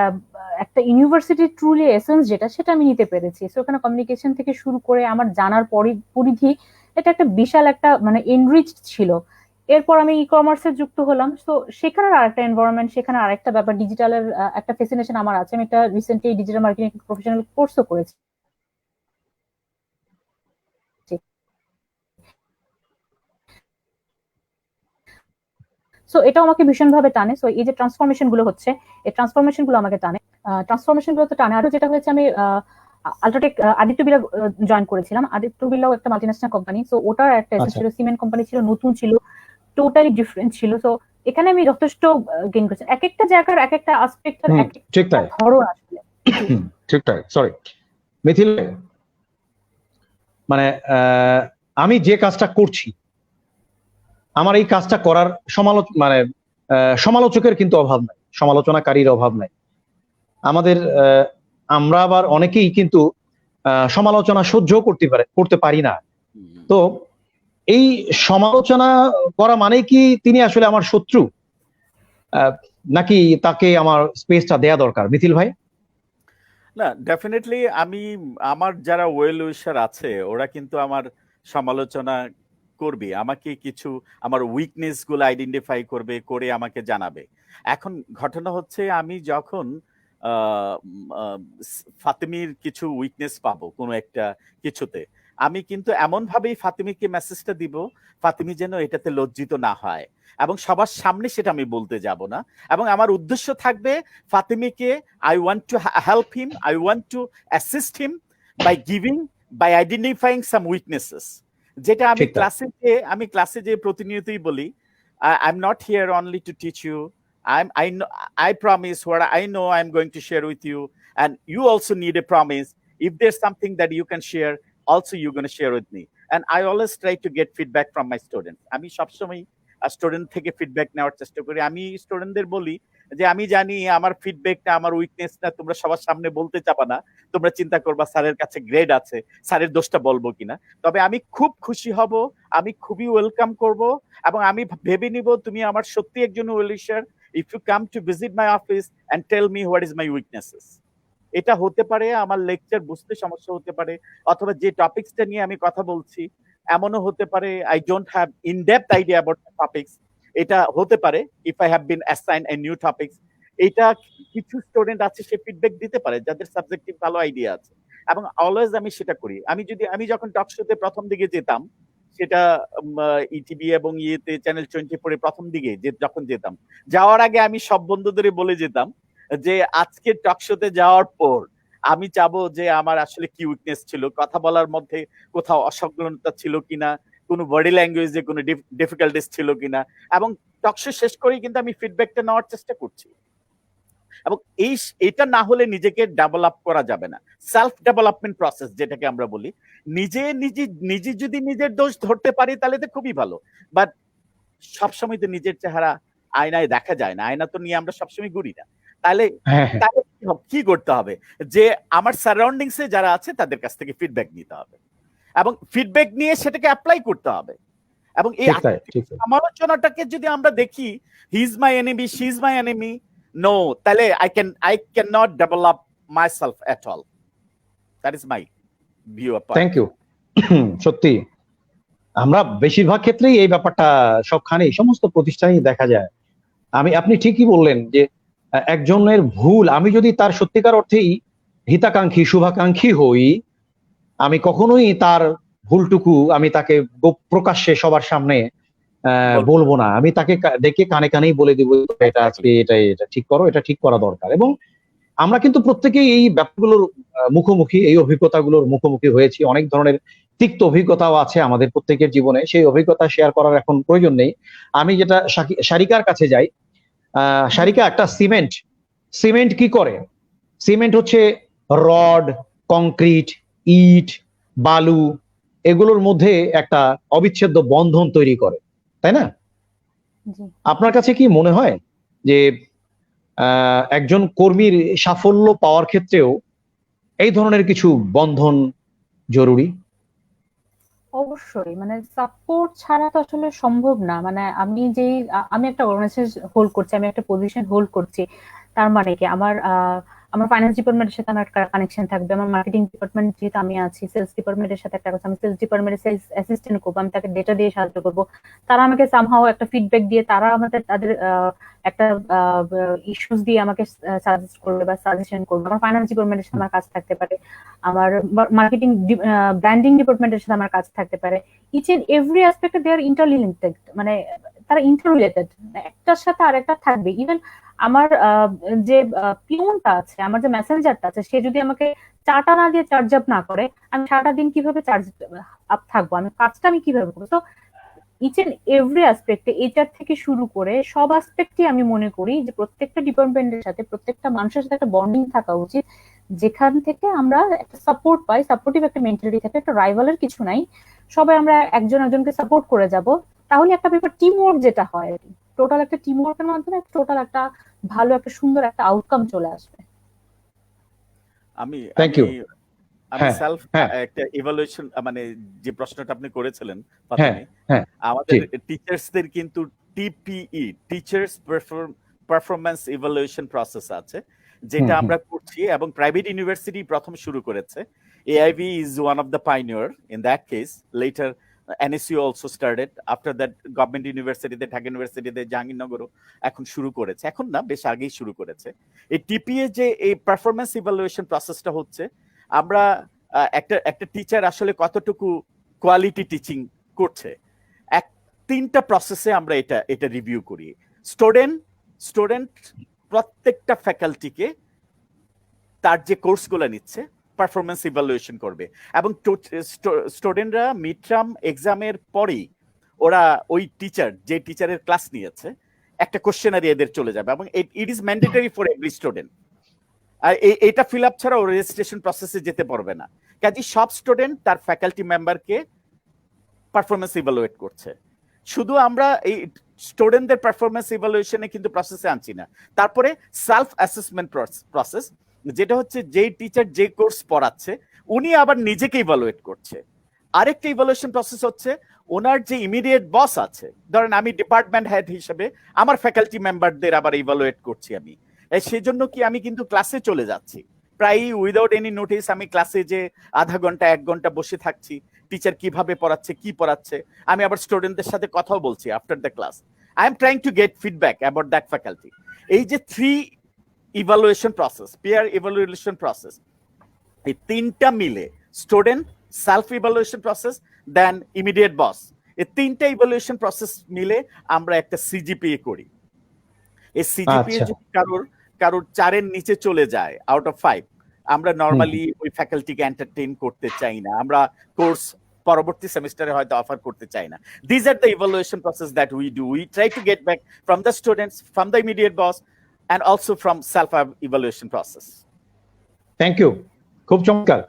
একটা ইউনিভার্সিটির ট্রুলি এসেন্স যেটা, সেটা আমি নিতে পেরেছি। সো ওখানে কমিউনিকেশন থেকে শুরু করে আমার জানার পরিধি, এটা একটা বিশাল একটা মানে এনরিচড ছিল। এরপর আমি ই কমার্সে যুক্ত হলাম। তো সেখানে আরেকটা এনভায়রনমেন্ট, সেখানে আরেকটা ব্যাপার, ডিজিটালের একটা ফ্যাসিনেশন আমার আছে। আমি একটা রিসেন্টলি ডিজিটাল মার্কেটিং প্রফেশনাল কোর্সও করেছি। সো এটাও আমাকে ভীষণভাবে টানে। সো এই যে ট্রান্সফরমেশন গুলো হচ্ছে, এই ট্রান্সফরমেশন গুলো আমাকে টানে। ট্রান্সফরমেশন গুলো তো টানে। আরো যেটা হয়েছে, আমি আল্ট্রাটেক আদিত্য বিড়লা জয়েন করেছিলাম। আদিত্য বিড়লাও একটা মাল্টিন্যাশনাল কোম্পানি। সো ওটার একটা ছিল, সিমেন্ট কোম্পানি ছিল, নতুন ছিল, টোটালি ডিফারেন্ট ছিল। সো এখানে আমি যথেষ্ট গেইন করছি। এক একটা জায়গার এক একটা আসপেক্টের এক ঠিক একটা তাই, ধরন আসলে। ঠিক তাই। সরি মিথিল, মানে আমি যে কাজটা করছি, আমার এই কাজটা করার সমালোচকের কিন্তু অভাব নাই, সমালোচনাকারীর অভাব নাই। আমাদের আমরা আবার অনেকেই কিন্তু সমালোচনা সহ্য করতে পারি না। তো এই সমালোচনা করা মানে কি তিনি আসলে আমার শত্রু, নাকি তাকে আমার স্পেসটা দেয়া দরকার? মিথিল ভাই। না, ডেফিনেটলি আমার যারা ওয়েল উইশার আছে ওরা কিন্তু আমার সমালোচনা করবে, আমাকে কিছু আমার উইকনেস গুলো আইডেন্টিফাই করবে, করে আমাকে জানাবে। এখন ঘটনা হচ্ছে আমি যখন ফাতিমির কিছু উইকনেস পাবো কোনো একটা কিছুতে, আমি কিন্তু এমন ভাবেই ফাতিমিকে মেসেজটা দিব ফাতিমি যেন এটাতে লজ্জিত না হয়, এবং সবার সামনে সেটা আমি বলতে যাব না। এবং আমার উদ্দেশ্য থাকবে ফাতিমিকে, I want to help him, I want to assist him by identifying some weaknesses, যেটা ঠিক তাই। আমি ক্লাসে যে প্রতিনিয়তই বলি, I'm not here only to teach you. I promise what I know I'm going to share with you, and you also need a promise. If there's something that you can share, also you're going to share with me. And I always try to get feedback from my students. আমি সবসময় student থেকে feedback নেওয়ার চেষ্টা করি। আমি স্টুডেন্টদের বলি যে আমি জানি আমার ফিডব্যাকটা, আমার উইকনেসটা তোমরা সবার সামনে বলতে চাবা না, তোমরা চিন্তা করবা স্যারের কাছে গ্রেড আছে, স্যারের দোষটা বলবো কিনা। তবে আমি খুব খুশি হব, আমি খুবই ওয়েলকাম করব, এবং আমি ভেবে নিব তুমি আমার সত্যি একজন well wisher if you come to visit my office and tell me what is my weaknesses. এটা হতে পারে আমার লেকচার বুঝতে সমস্যা হতে পারে, অথবা যে টপিকসটা নিয়ে আমি কথা বলছি এমনও হতে পারে I don't have in depth idea about the topics. এটা হতে পারে if I have been assign a new topics. এটা কিছু স্টুডেন্ট আছে সে ফিডব্যাক দিতে পারে যাদের সাবজেক্টিভ ভালো আইডিয়া আছে, এবং অলওয়েজ আমি সেটা করি। আমি যখন টক শোতে প্রথম দিকে যেতাম, সেটা ইটিভি এবং ইয়েতে চ্যানেল 24 প্রথম দিকে যখন যেতাম, যাওয়ার আগে আমি সব বন্ধুদের বলে যেতাম যে আজকে টক শোতে যাওয়ার পর আমি চাবো যে আমার আসলে কি উইকনেস ছিল, কথা বলার মধ্যে কোথাও অসংলগ্নতা ছিল কিনা, কোনো বডি ল্যাঙ্গুয়েজে কোনো ডিফিকাল্টিস ছিল কিনা, এবং টক শো শেষ করেই কিন্তু আমি ফিডব্যাকটা নেওয়ার চেষ্টা করছি। এবং এটা না হলে নিজেকে ডেভেলপ করা যাবে না। সেলফ ডেভেলপমেন্ট প্রসেস যেটাকে আমরা বলি, নিজে যদি নিজের দোষ ধরতে পারি তাহলে তো খুবই ভালো, বাট সবসময় তো নিজের চেহারা আয়নায় দেখা যায় না, আয়না তো নিয়ে আমরা সবসময় ঘুরি না। তাহলে কি করতে হবে, যে আমার সারাউন্ডিংসে যারা আছে তাদের কাছ থেকে ফিডব্যাক নিতে হবে, এবং ফিডব্যাক নিয়ে সেটাকে অ্যাপ্লাই করতে হবে। এবং এই সমালোচনাটাকে যদি আমরা দেখি he is my enemy, she is my enemy, no, তাহলে I cannot develop myself at all. That is my view of it. Thank you. সত্যি আমরা বেশিরভাগ ক্ষেত্রেই এই ব্যাপারটা সবখানেই সমস্ত প্রতিষ্ঠানেই দেখা যায়। আপনি ঠিকই বললেন যে একজনের ভুল, আমি যদি তার সত্যিকার অর্থেই হিতাকাঙ্ক্ষী শুভাকাঙ্ক্ষী হই, আমি কখনোই তার ভুলটুকু আমি তাকে প্রকাশ্যে সবার সামনে বলবো না। আমি তাকে ডেকে কানে কানেই বলে দিব এটা আজকে এটা ঠিক করো, এটা ঠিক করা দরকার। এবং আমরা কিন্তু প্রত্যেকেই এই ব্যাপারগুলোর মুখোমুখি, এই অভিজ্ঞতাগুলোর মুখোমুখি হয়েছি। অনেক ধরনের তিক্ত অভিজ্ঞতাও আছে আমাদের প্রত্যেকের জীবনে, সেই অভিজ্ঞতা শেয়ার করার এখন প্রয়োজন নেই। আমি যেটা সারিকার কাছে যাই, সারিকা, একটা সিমেন্ট কি করে? সিমেন্ট হচ্ছে রড, কংক্রিট, ইট, বালু, এগুলোর মধ্যে একটা অবিচ্ছেদ্য বন্ধন তৈরি করে, তাই না? আপনার কাছে কি মনে হয় যে একজন কর্মীর সাফল্য পাওয়ার ক্ষেত্রেও এই ধরনের কিছু বন্ধন জরুরি? অবশ্যই, মানে সাপোর্ট ছাড়া তো আসলে সম্ভব না। মানে আমি একটা অর্গানাইজেশন হোল্ড করছি, আমি একটা পজিশন হোল্ড করছি, তার মানে কি আমার ফাইন্যান্স ডিপার্টমেন্টের সাথে আমার একটা কানেকশন থাকবে, আমার মার্কেটিং ডিপার্টমেন্ট যেহেতু আমি আছি, সেলস ডিপার্টমেন্টের সাথে একটা কথা, আমি সেলস ডিপার্টমেন্টের সেলস অ্যাসিস্ট্যান্ট করবো, আমি তাকে ডেটা দিয়ে সাহায্য করবো, তারা আমাকে সামহাও একটা ফিডব্যাক দিয়ে তারা তাদের একটা ইস্যুস দিয়ে আমাকে সাজেস্ট করবে বা সাজেশন করবে। আমার ফাইন্যান্স ডিপার্টমেন্টের সাথে আমার কাজ থাকতে পারে, আমার মার্কেটিং ব্র্যান্ডিং ডিপার্টমেন্টের সাথে আমার কাজ থাকতে পারে। ইচ এন্ড এভরি অ্যাসপেক্টে দে আর ইন্টারলিঙ্কড, মানে তারা ইন্টাররিলেটেড, একটার সাথে আরেকটা থাকবে। ইভেন আমার যে পিউনটা আছে, আমার যে মেসেঞ্জারটা আছে, সে যদি আমাকে চাটা না দিয়ে চার্জ আপ না করে, আমি সারাটা দিন কিভাবে চার্জ আপ থাকবো, আমি কাজটা আমি কিভাবে করবো? তো ইচ এন্ড এভরি অ্যাসপেক্টে, এটার থেকে শুরু করে সব অ্যাসপেক্টই আমি মনে করি যে প্রত্যেকটা ডিপার্টমেন্টের সাথে, প্রত্যেকটা মানুষের সাথে একটা বন্ডিং থাকা উচিত, যেখান থেকে আমরা একটা সাপোর্ট পাই, সাপোর্টিভ একটা মেন্টালিটি থাকে, একটা রাইভালের কিছু নাই, সবাই আমরা একজন একজনকে সাপোর্ট করে যাব, তাহলে একটা ব্যাপার টিম ওয়ার্ক যেটা হয় আর কি, টোটাল একটা টিম ওয়ার্কের মাধ্যমে টোটাল একটা ভালো একটা সুন্দর একটা আউটকাম চলে আসবে। আমি থ্যাংক ইউ। আমি হ্যাঁ সেলফ হ্যাঁ একটা ইভালুয়েশন, মানে যে প্রশ্নটা আপনি করেছিলেন হ্যাঁ প্রথমে, হ্যাঁ আমাদের জি টিচার্সদের কিন্তু টিপিই, টিচার্স পারফরম্যান্স ইভালুয়েশন প্রসেস আছে, যেটা হুম। আমরা করছি, এবং প্রাইভেট ইউনিভার্সিটি প্রথম শুরু করেছে। AIV is one of the pioneer in that case. Later, NSU also started. After that, government ইউনিভার্সিটিতে, ঢাকা ইউনিভার্সিটিতে, জাহাঙ্গীরনগরও এখন শুরু করেছে, এখন না বেশ আগেই শুরু করেছে। এই টিপিএ যে এই পারফরম্যান্স ইভালুয়েশন প্রসেসটা হচ্ছে, আমরা একটা টিচার আসলে কতটুকু কোয়ালিটি টিচিং করছে, এক তিনটা প্রসেসে আমরা এটা রিভিউ করি। স্টুডেন্ট প্রত্যেকটা ফ্যাকাল্টিকে তার যে কোর্সগুলো নিচ্ছে পারফরমেন্স ইভালুয়েশন করবে, এবং স্টুডেন্টরা মিড টার্ম এক্সামের পরেই ওরা ওই টিচার, যে টিচারের ক্লাস নিয়েছে, একটা কোশ্চেনারি এদের চলে যাবে, এবং it is mandatory for every student. আর এটা ফিল আপ ছাড়া ও রেজিস্ট্রেশন প্রসেসে যেতে পারবে না। কাজে সব স্টুডেন্ট তার ফ্যাকাল্টি মেম্বারকে পারফরমেন্স ইভালুয়েট করছে। শুধু আমরা এই স্টুডেন্টদের পারফরমেন্স ইভালুয়েশনে কিন্তু প্রসেসে আনছি না, তারপরে সেলফ অ্যাসেসমেন্ট প্রসেস, যেটা হচ্ছে যেই টিচার যে কোর্স পড়াচ্ছে উনি আবার নিজেকে ইভালুয়েট করছে। আরেকটা ইভালুয়েশন প্রসেস হচ্ছে ওনার যে ইমিডিয়েট বস আছে, ধরেন আমি ডিপার্টমেন্ট হেড হিসেবে আমার ফ্যাকাল্টি মেম্বারদের আবার ইভালুয়েট করছি আমি। সেজন্য কি আমি কিন্তু ক্লাসে চলে যাচ্ছি, প্রায় উইদাউট এনি নোটিস আমি ক্লাসে যে আধা ঘন্টা 1 ঘন্টা বসে থাকছি, টিচার কিভাবে পড়াচ্ছে, কি পড়াচ্ছে, আমি আবার স্টুডেন্টদের সাথে কথাও বলছি after the class. I am trying to get feedback about that faculty. এই যে 3 evaluation process, peer evaluation process, এই তিনটা মিলে student, self evaluation process, then immediate boss, এই তিনটা ইভালুয়েশন প্রসেস মিলে আমরা একটা সিজিপিএ করি। এই সিজিপিএ আচ্ছা যদি কারোর 4-এর নিচে চলে যায় আউট অফ 5, আমরা নরমালি ওই ফ্যাকাল্টিকে এন্টারটেইন করতে চাই না, আমরা কোর্স পরবর্তী সেমিস্টারে হয়তো অফার করতে চাই না। This are the evaluation process that we do. We try to get back from the students, from the immediate boss, and also from self-evaluation process. Thank you, খুব চমৎকার।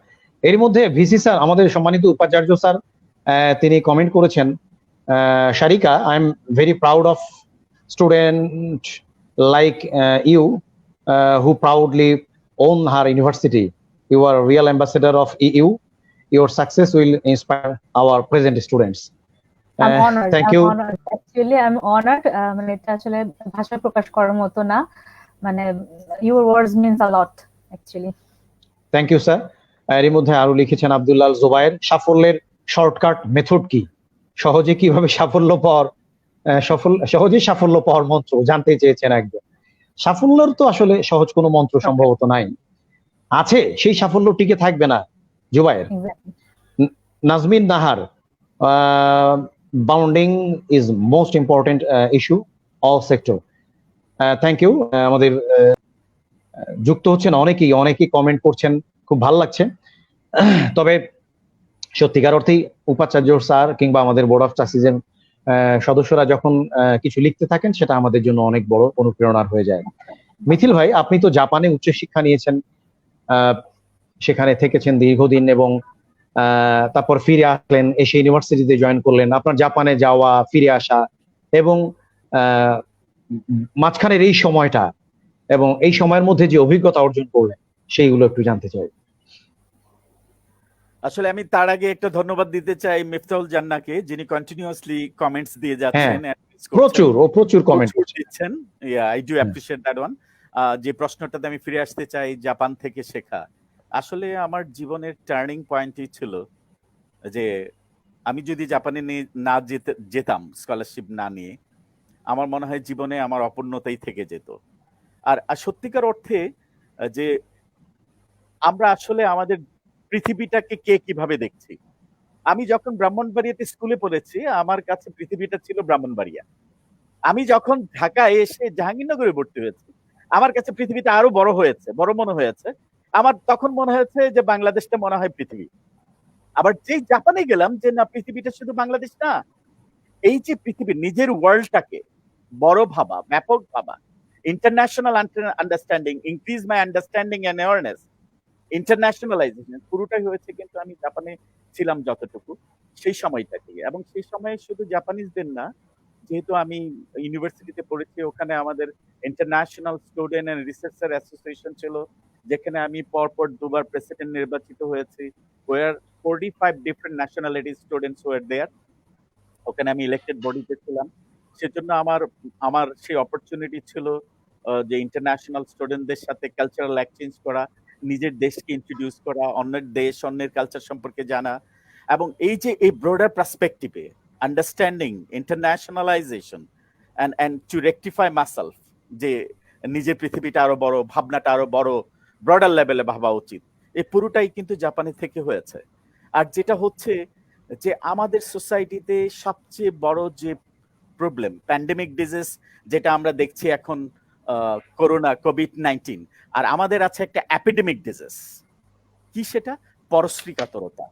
এর মধ্যে ভিসি স্যার, আমাদের সম্মানিত উপাচার্য স্যার, তিনি কমেন্ট করেছেন, Sharika, I am very proud of student like you who proudly own her university. You are a real ambassador of EU. Your success will inspire our present students. I'm honored. Thank I'm you. honored. Actually, I'm honored. মানে এটা আসলে ভাষায় প্রকাশ করার মতো না, মানে your words means a lot actually. Thank you sir. এর মধ্যে আরো লিখেছেন আব্দুল্লাহ জোবায়ের, সাফল্যের শর্টকাট মেথড কি, সহজে কিভাবে সহজে সাফল্য পাওয়ার মন্ত্র জানতে চেয়েছেন একজন। সাফল্যের তো আসলে সহজ কোনো মন্ত্র সম্ভবত নাই, আছে সেই সাফল্য টিকে থাকবে না। Zubair, Exactly. Nazmin Nahar, bounding is most important issue all sector. Thank you. আমাদের যুক্ত হচ্ছেন অনেকেই কমেন্ট করছেন, খুব ভালো লাগছে। তবে সত্যিকার অর্থেই উপাচার্য স্যার কিংবা আমাদের বোর্ড অফ ট্রাস্টিজের সদস্যরা যখন কিছু লিখতে থাকেন, সেটা আমাদের জন্য অনেক বড় অনুপ্রেরণার হয়ে যায়। মিথিল ভাই, আপনি তো জাপানে উচ্চশিক্ষা নিয়েছেন, সেখানে থেকেছেন দীর্ঘদিন, এবং তারপর ফিরে আসলেন, এসে ইউনিভার্সিটিতে জয়েন করলেন। আপনার জাপানে যাওয়া, ফিরে আসা, এবং মাঝখানের এই সময়টা এবং এই সময়ের মধ্যে যে অভিজ্ঞতা অর্জন করলেন, সেইগুলো একটু জানতে চাই। আসলে আমি তার আগে একটা ধন্যবাদ দিতে চাই মিফতাহুল জান্নাহকে, যিনি কন্টিনিউয়াসলি কমেন্টস দিয়ে যাচ্ছেন, প্রচুর কমেন্ট দিচ্ছেন। I do appreciate that one. যে প্রশ্নটাতে আমি ফিরে আসতে চাই, জাপান থেকে শেখা, আসলে আমার জীবনের টার্নিং পয়েন্টই ছিল যে আমি যদি জাপানে না যেতাম, স্কলারশিপ না নিয়ে, আমার মনে হয় জীবনে আমার অপূর্ণতাই থেকে যেত। আর সত্যিকার অর্থে যে আমরা আসলে আমাদের পৃথিবীটাকে কে কিভাবে দেখছি। আমি যখন ব্রাহ্মণবাড়িয়াতে স্কুলে পড়েছি, আমার কাছে পৃথিবীটা ছিল ব্রাহ্মণবাড়িয়া। আমি যখন ঢাকায় এসে জাহাঙ্গীরনগরে ভর্তি হয়েছি, আমার কাছে পৃথিবীটা আরো বড় মনে হয়েছে। আমার তখন মনে হয়েছে যে বাংলাদেশটা মনে হয় পৃথিবী। আবার যেই জাপানে গেলাম, যে না, পৃথিবীটা শুধু বাংলাদেশ না, এই যে পৃথিবীর নিজের ওয়ার্ল্ডটাকে বড় ভাবা, ব্যাপক ভাবা, international understanding, increase my understanding and awareness, internationalisation পুরোটাই হয়েছে কিন্তু আমি জাপানে ছিলাম যতটুকু সেই সময়টা থেকে। এবং সেই সময়ে শুধু জাপানিজদের না, যেহেতু আমি ইউনিভার্সিটিতে পড়েছি, ওখানে আমাদের international student and researcher association ছিল, যেখানে আমি পরপর দুবার প্রেসিডেন্ট নির্বাচিত হয়েছি, were 45 different nationality students were there. ওখানে আমি ইলেক্টেড বডিতে ছিলাম। সেজন্য আমার আমার সেই অপরচুনিটি ছিল যে ইন্টারন্যাশনাল স্টুডেন্টদের সাথে কালচারাল এক্সচেঞ্জ করা, নিজের দেশকে ইন্ট্রোডিউস করা, অন্যের দেশ, অন্যের কালচার সম্পর্কে জানা, এবং এই যে এই ব্রডার পার্সপেক্টিভে understanding internationalisation and to rectify myself, যে নিজের পৃথিবীটা আরো বড়, ভাবনাটা আরো বড়, ব্রডার লেভেলে ভাবা উচিত, এই পুরোটাই কিন্তু জাপানে থেকে হয়েছে। আর যেটা হচ্ছে যে আমাদের সোসাইটিতে সবচেয়ে বড় যে প্রবলেম, প্যান্ডেমিক ডিজিজ যেটা আমরা দেখছি এখন, করোনা, কোভিড-19, আর আমাদের আছে একটা অ্যাপিডেমিক ডিজিজ। কি সেটা? পরশ্রী কাতরতা,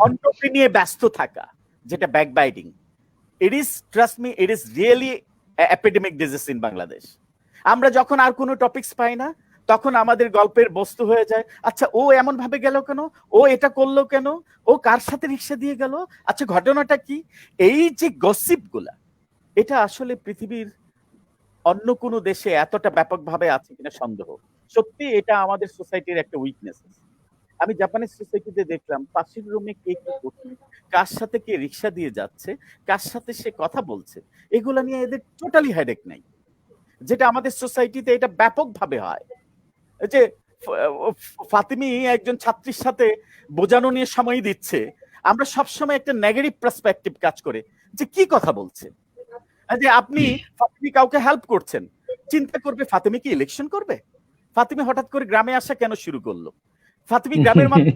অন্যকে নিয়ে ব্যস্ত থাকা, যেটা backbiting. It is, trust me, it is really epidemic disease in Bangladesh. আমরা যখন আর কোনো টপিকস পাই না, তখন আমাদের গল্পের বস্তু হয়ে যায়, আচ্ছা ও এমন ভাবে গেল কেন, ও এটা করলো কেন, ও কার সাথে রিক্সা দিয়ে গেল, আচ্ছা ঘটনাটা কি। এই যে গসিপ গুলা, এটা আসলে পৃথিবীর অন্য কোনো দেশে এতটা ব্যাপকভাবে আছে কিনা সন্দেহ। সত্যি এটা আমাদের সোসাইটির একটা উইকনেস। আমি জাপানের সোসাইটিতে দেখলাম পাশের রুমে কে কি করছে, কার সাথে কে রিক্সা দিয়ে যাচ্ছে, কার সাথে সে কথা বলছে, এগুলা নিয়ে এদের টোটালি হেডেক নাই, যেটা আমাদের সোসাইটিতে এটা ব্যাপকভাবে হয়। যে ফাতিমি একজন ছাত্রীর সাথে বোঝানো নিয়ে সময় দিচ্ছে, আমরা সবসময় একটা নেগেটিভ পার্সপেক্টিভ কাজ করে যে কি কথা বলছে। যে আপনি ফাতিমি কাউকে হেল্প করছেন, চিন্তা করবে ফাতিমি কি ইলেকশন করবে, ফাতিমি হঠাৎ করে গ্রামে আসা কেন শুরু করলো, ফাতিমি গ্রামের মানুষ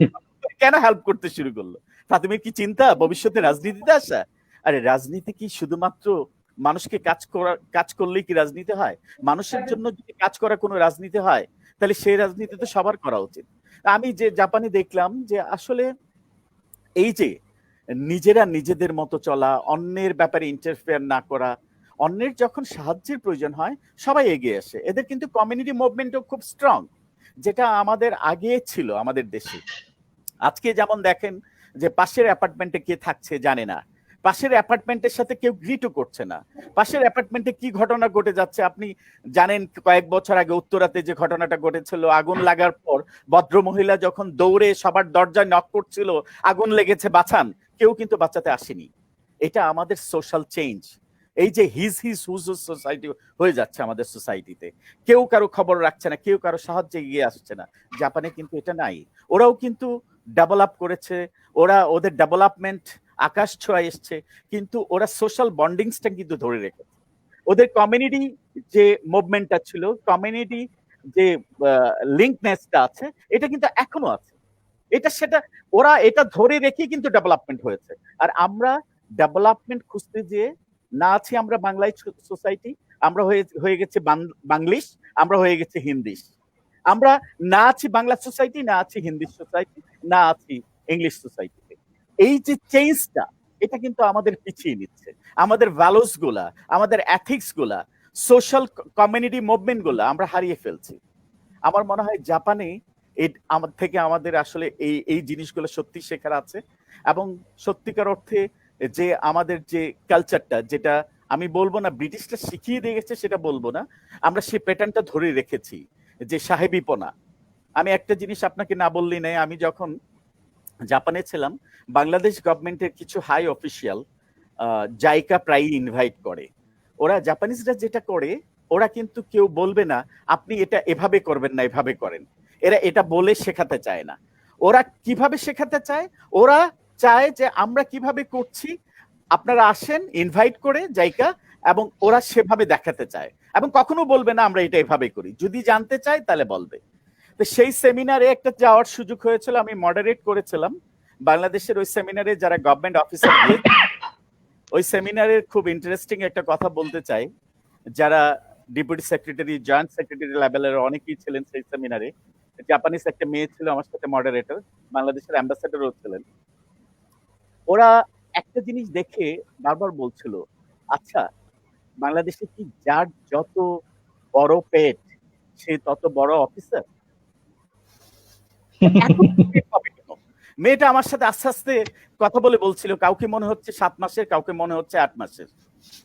কেন হেল্প করতে শুরু করলো, ফাতিমির কি চিন্তা ভবিষ্যতে রাজনীতিতে আসা? আরে রাজনীতি কি শুধুমাত্র মানুষকে কাজ করলেই কি রাজনীতি হয়? মানুষের জন্য যদি কাজ করা কোনো রাজনীতি হয়, তাহলে সেই রাজনীতি তো সবার করা উচিত। আমি যে জাপানে দেখলাম যে আসলে এই যে নিজেরা নিজেদের মতো চলা, অন্যের ব্যাপারে ইন্টারফেয়ার না করা, অন্যের যখন সাহায্যের প্রয়োজন হয় সবাই এগিয়ে আসে। এদের কিন্তু কমিউনিটি মুভমেন্টও খুব স্ট্রং, যেটা আমাদের আগে ছিল আমাদের দেশে। আজকে যেমন দেখেন যে পাশের অ্যাপার্টমেন্টে কে থাকছে জানে না, পাশের অ্যাপার্টমেন্টের সাথে কেউ গ্রিটও করছে না, পাশের অ্যাপার্টমেন্টে কি ঘটনা ঘটে যাচ্ছে আপনি জানেন। কয়েক বছর আগে উত্তরাতে যে ঘটনাটা ঘটেছিল, আগুন লাগার পর ভদ্র মহিলা যখন দৌড়ে সবার দরজায় নক করছিল, আগুন লেগেছে বাঁচান, কেউ কিন্তু বাঁচাতে আসেনি। এটা আমাদের সোশ্যাল চেঞ্জ। এই যে হিজ হুজ সোসাইটি হয়ে যাচ্ছে আমাদের সোসাইটিতে, কেউ কারো খবর রাখছে না, কেউ কারো সাহায্যে এগিয়ে আসছে না। জাপানে কিন্তু এটা নাই। ওরাও কিন্তু ডেভেলপ করেছে, ওরা ওদের ডেভেলপমেন্ট আকাশ ছোঁয়া এসছে, কিন্তু ওরা সোশ্যাল বন্ডিংসটা কিন্তু ধরে রেখেছে। ওদের কমিউনিটি যে মুভমেন্টটা ছিল, কমিউনিটি যে লিঙ্কনেসটা আছে, এটা কিন্তু এখনো আছে। এটা সেটা ওরা এটা ধরে রেখে কিন্তু ডেভেলপমেন্ট হয়েছে। আর আমরা ডেভেলপমেন্ট খুঁজতে যেয়ে না আছি আমরা বাংলায় সোসাইটি, আমরা হয়ে গেছে বাংলিশ, আমরা হয়ে গেছে হিন্দিশ। আমরা না আছি বাংলা সোসাইটি, না আছি হিন্দি সোসাইটি, না আছি ইংলিশ সোসাইটিতে। এই যে চেঞ্জটা, এটা কিন্তু আমাদের পিছিয়ে নিচ্ছে। আমাদের ভ্যালুস গুলা, আমাদের এথিক্স গুলা, সোশ্যাল কমিউনিটি মুভমেন্ট গুলা আমরা হারিয়ে ফেলছি। আমার মনে হয় জাপানে আমাদের আসলে এই জিনিসগুলো সত্যি শেখার আছে। এবং সত্যিকার অর্থে যে আমাদের যে কালচারটা, যেটা আমি বলবো না ব্রিটিশরা শিখিয়ে দিয়ে গেছে সেটা বলবো না, আমরা সেই প্যাটার্নটা ধরে রেখেছি, যে সাহেবিপনা। আমি একটা জিনিস আপনাকে না বললেই নাই, আমি যখন জাপানে ছিলাম, বাংলাদেশ গভর্নমেন্টের কিছু হাই অফিসিয়াল জাইকা প্রায়ই ইনভাইট করে। ওরা জাপানিজরা যেটা করে, ওরা কিন্তু কেউ বলবে না আপনি এটা এভাবে করবেন না, এভাবে করেন। এরা এটা বলে শেখাতে চায় না। ওরা কিভাবে শেখাতে চায়? ওরা চায় যে আমরা কিভাবে করছি, আপনারা আসেন ইনভাইট করে জাইকা, এবং ওরা সেভাবে দেখাতে চায়, এবং কখনো বলবে না আমরা এটা এভাবে করি। যদি জানতে চায় তাহলে বলবে। তো সেই সেমিনারে একটা যাওয়ার সুযোগ হয়েছিল, আমি মডারেট করেছিলাম বাংলাদেশের ওই সেমিনারে যারা গভর্নমেন্ট অফিসার গিয়ে। ওই সেমিনারের খুব ইন্টারেস্টিং একটা কথা বলতে চাই, যারা ডেপুটি সেক্রেটারি, জয়েন্ট সেক্রেটারি লেভেলের অনেকেই ছিলেন সেই সেমিনারে। জাপানিজ একটা মেয়ে ছিল আমার সাথে মডারেটর, বাংলাদেশের অ্যাম্বাসেডরও ছিলেন। ওরা একটা জিনিস দেখে বারবার বলছিল, আচ্ছা বাংলাদেশে কি যার যত বড় পেট সে তত বড় অফিসার? এত পেট হবে কেন? মেয়েটা আমার সাথে আস্তে আস্তে কথা বলে বলছিল, কাউকে মনে হচ্ছে 7 মাসের, কাউকে মনে হচ্ছে 8 মাসের।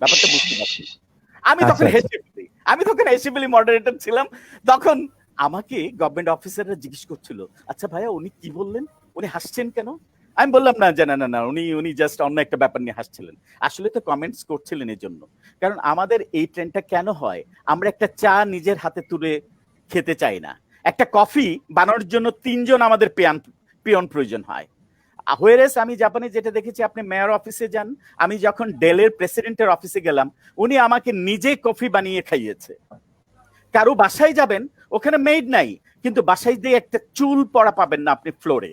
ব্যাপারটা বুঝতে পারছি। আমি তখন আচ্ছা। হেসে ফেলি মডারেটর ছিলাম। তখন আমাকে গভর্নমেন্ট অফিসাররা জিজ্ঞেস করছিল, আচ্ছা ভাইয়া উনি কি বললেন, উনি হাসছেন কেন? আমি বললাম না যে না উনি জাস্ট অন্য একটা ব্যাপার নিয়ে হাসছিলেন। আসলে তো কমেন্টস করছিলেন এই জন্য, কারণ আমাদের এই ট্রেন্ডটা কেন হয়, আমরা একটা চা নিজের হাতে তুলে খেতে চাই না, একটা কফি বানানোর জন্য 3 জন আমাদের পিয়ন প্রয়োজন হয়। হোয়ারেস আমি জাপানে যেটা দেখেছি, আপনি মেয়র অফিসে যান, আমি যখন ডেলের প্রেসিডেন্টের অফিসে গেলাম, উনি আমাকে নিজে কফি বানিয়ে খাইয়েছে। কারো বাসায় যাবেন, ওখানে মেড নাই, কিন্তু বাসায় দিয়ে একটা চুল পড়া পাবেন না আপনি ফ্লোরে,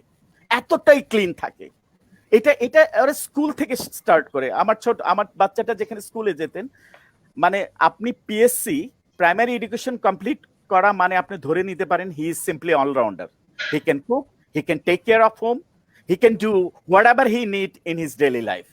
এতটাই ক্লিন থাকে। এটা এটা ওরা স্কুল থেকে স্টার্ট করে। আমার বাচ্চাটা যেখানে স্কুলে যেতেন, মানে আপনি পিএসসি প্রাইমারি এডুকেশন কমপ্লিট করা মানে আপনি ধরে নিতে পারেন he is simply allrounder. He can cook, he can take care of home, he can do whatever he need in his daily life.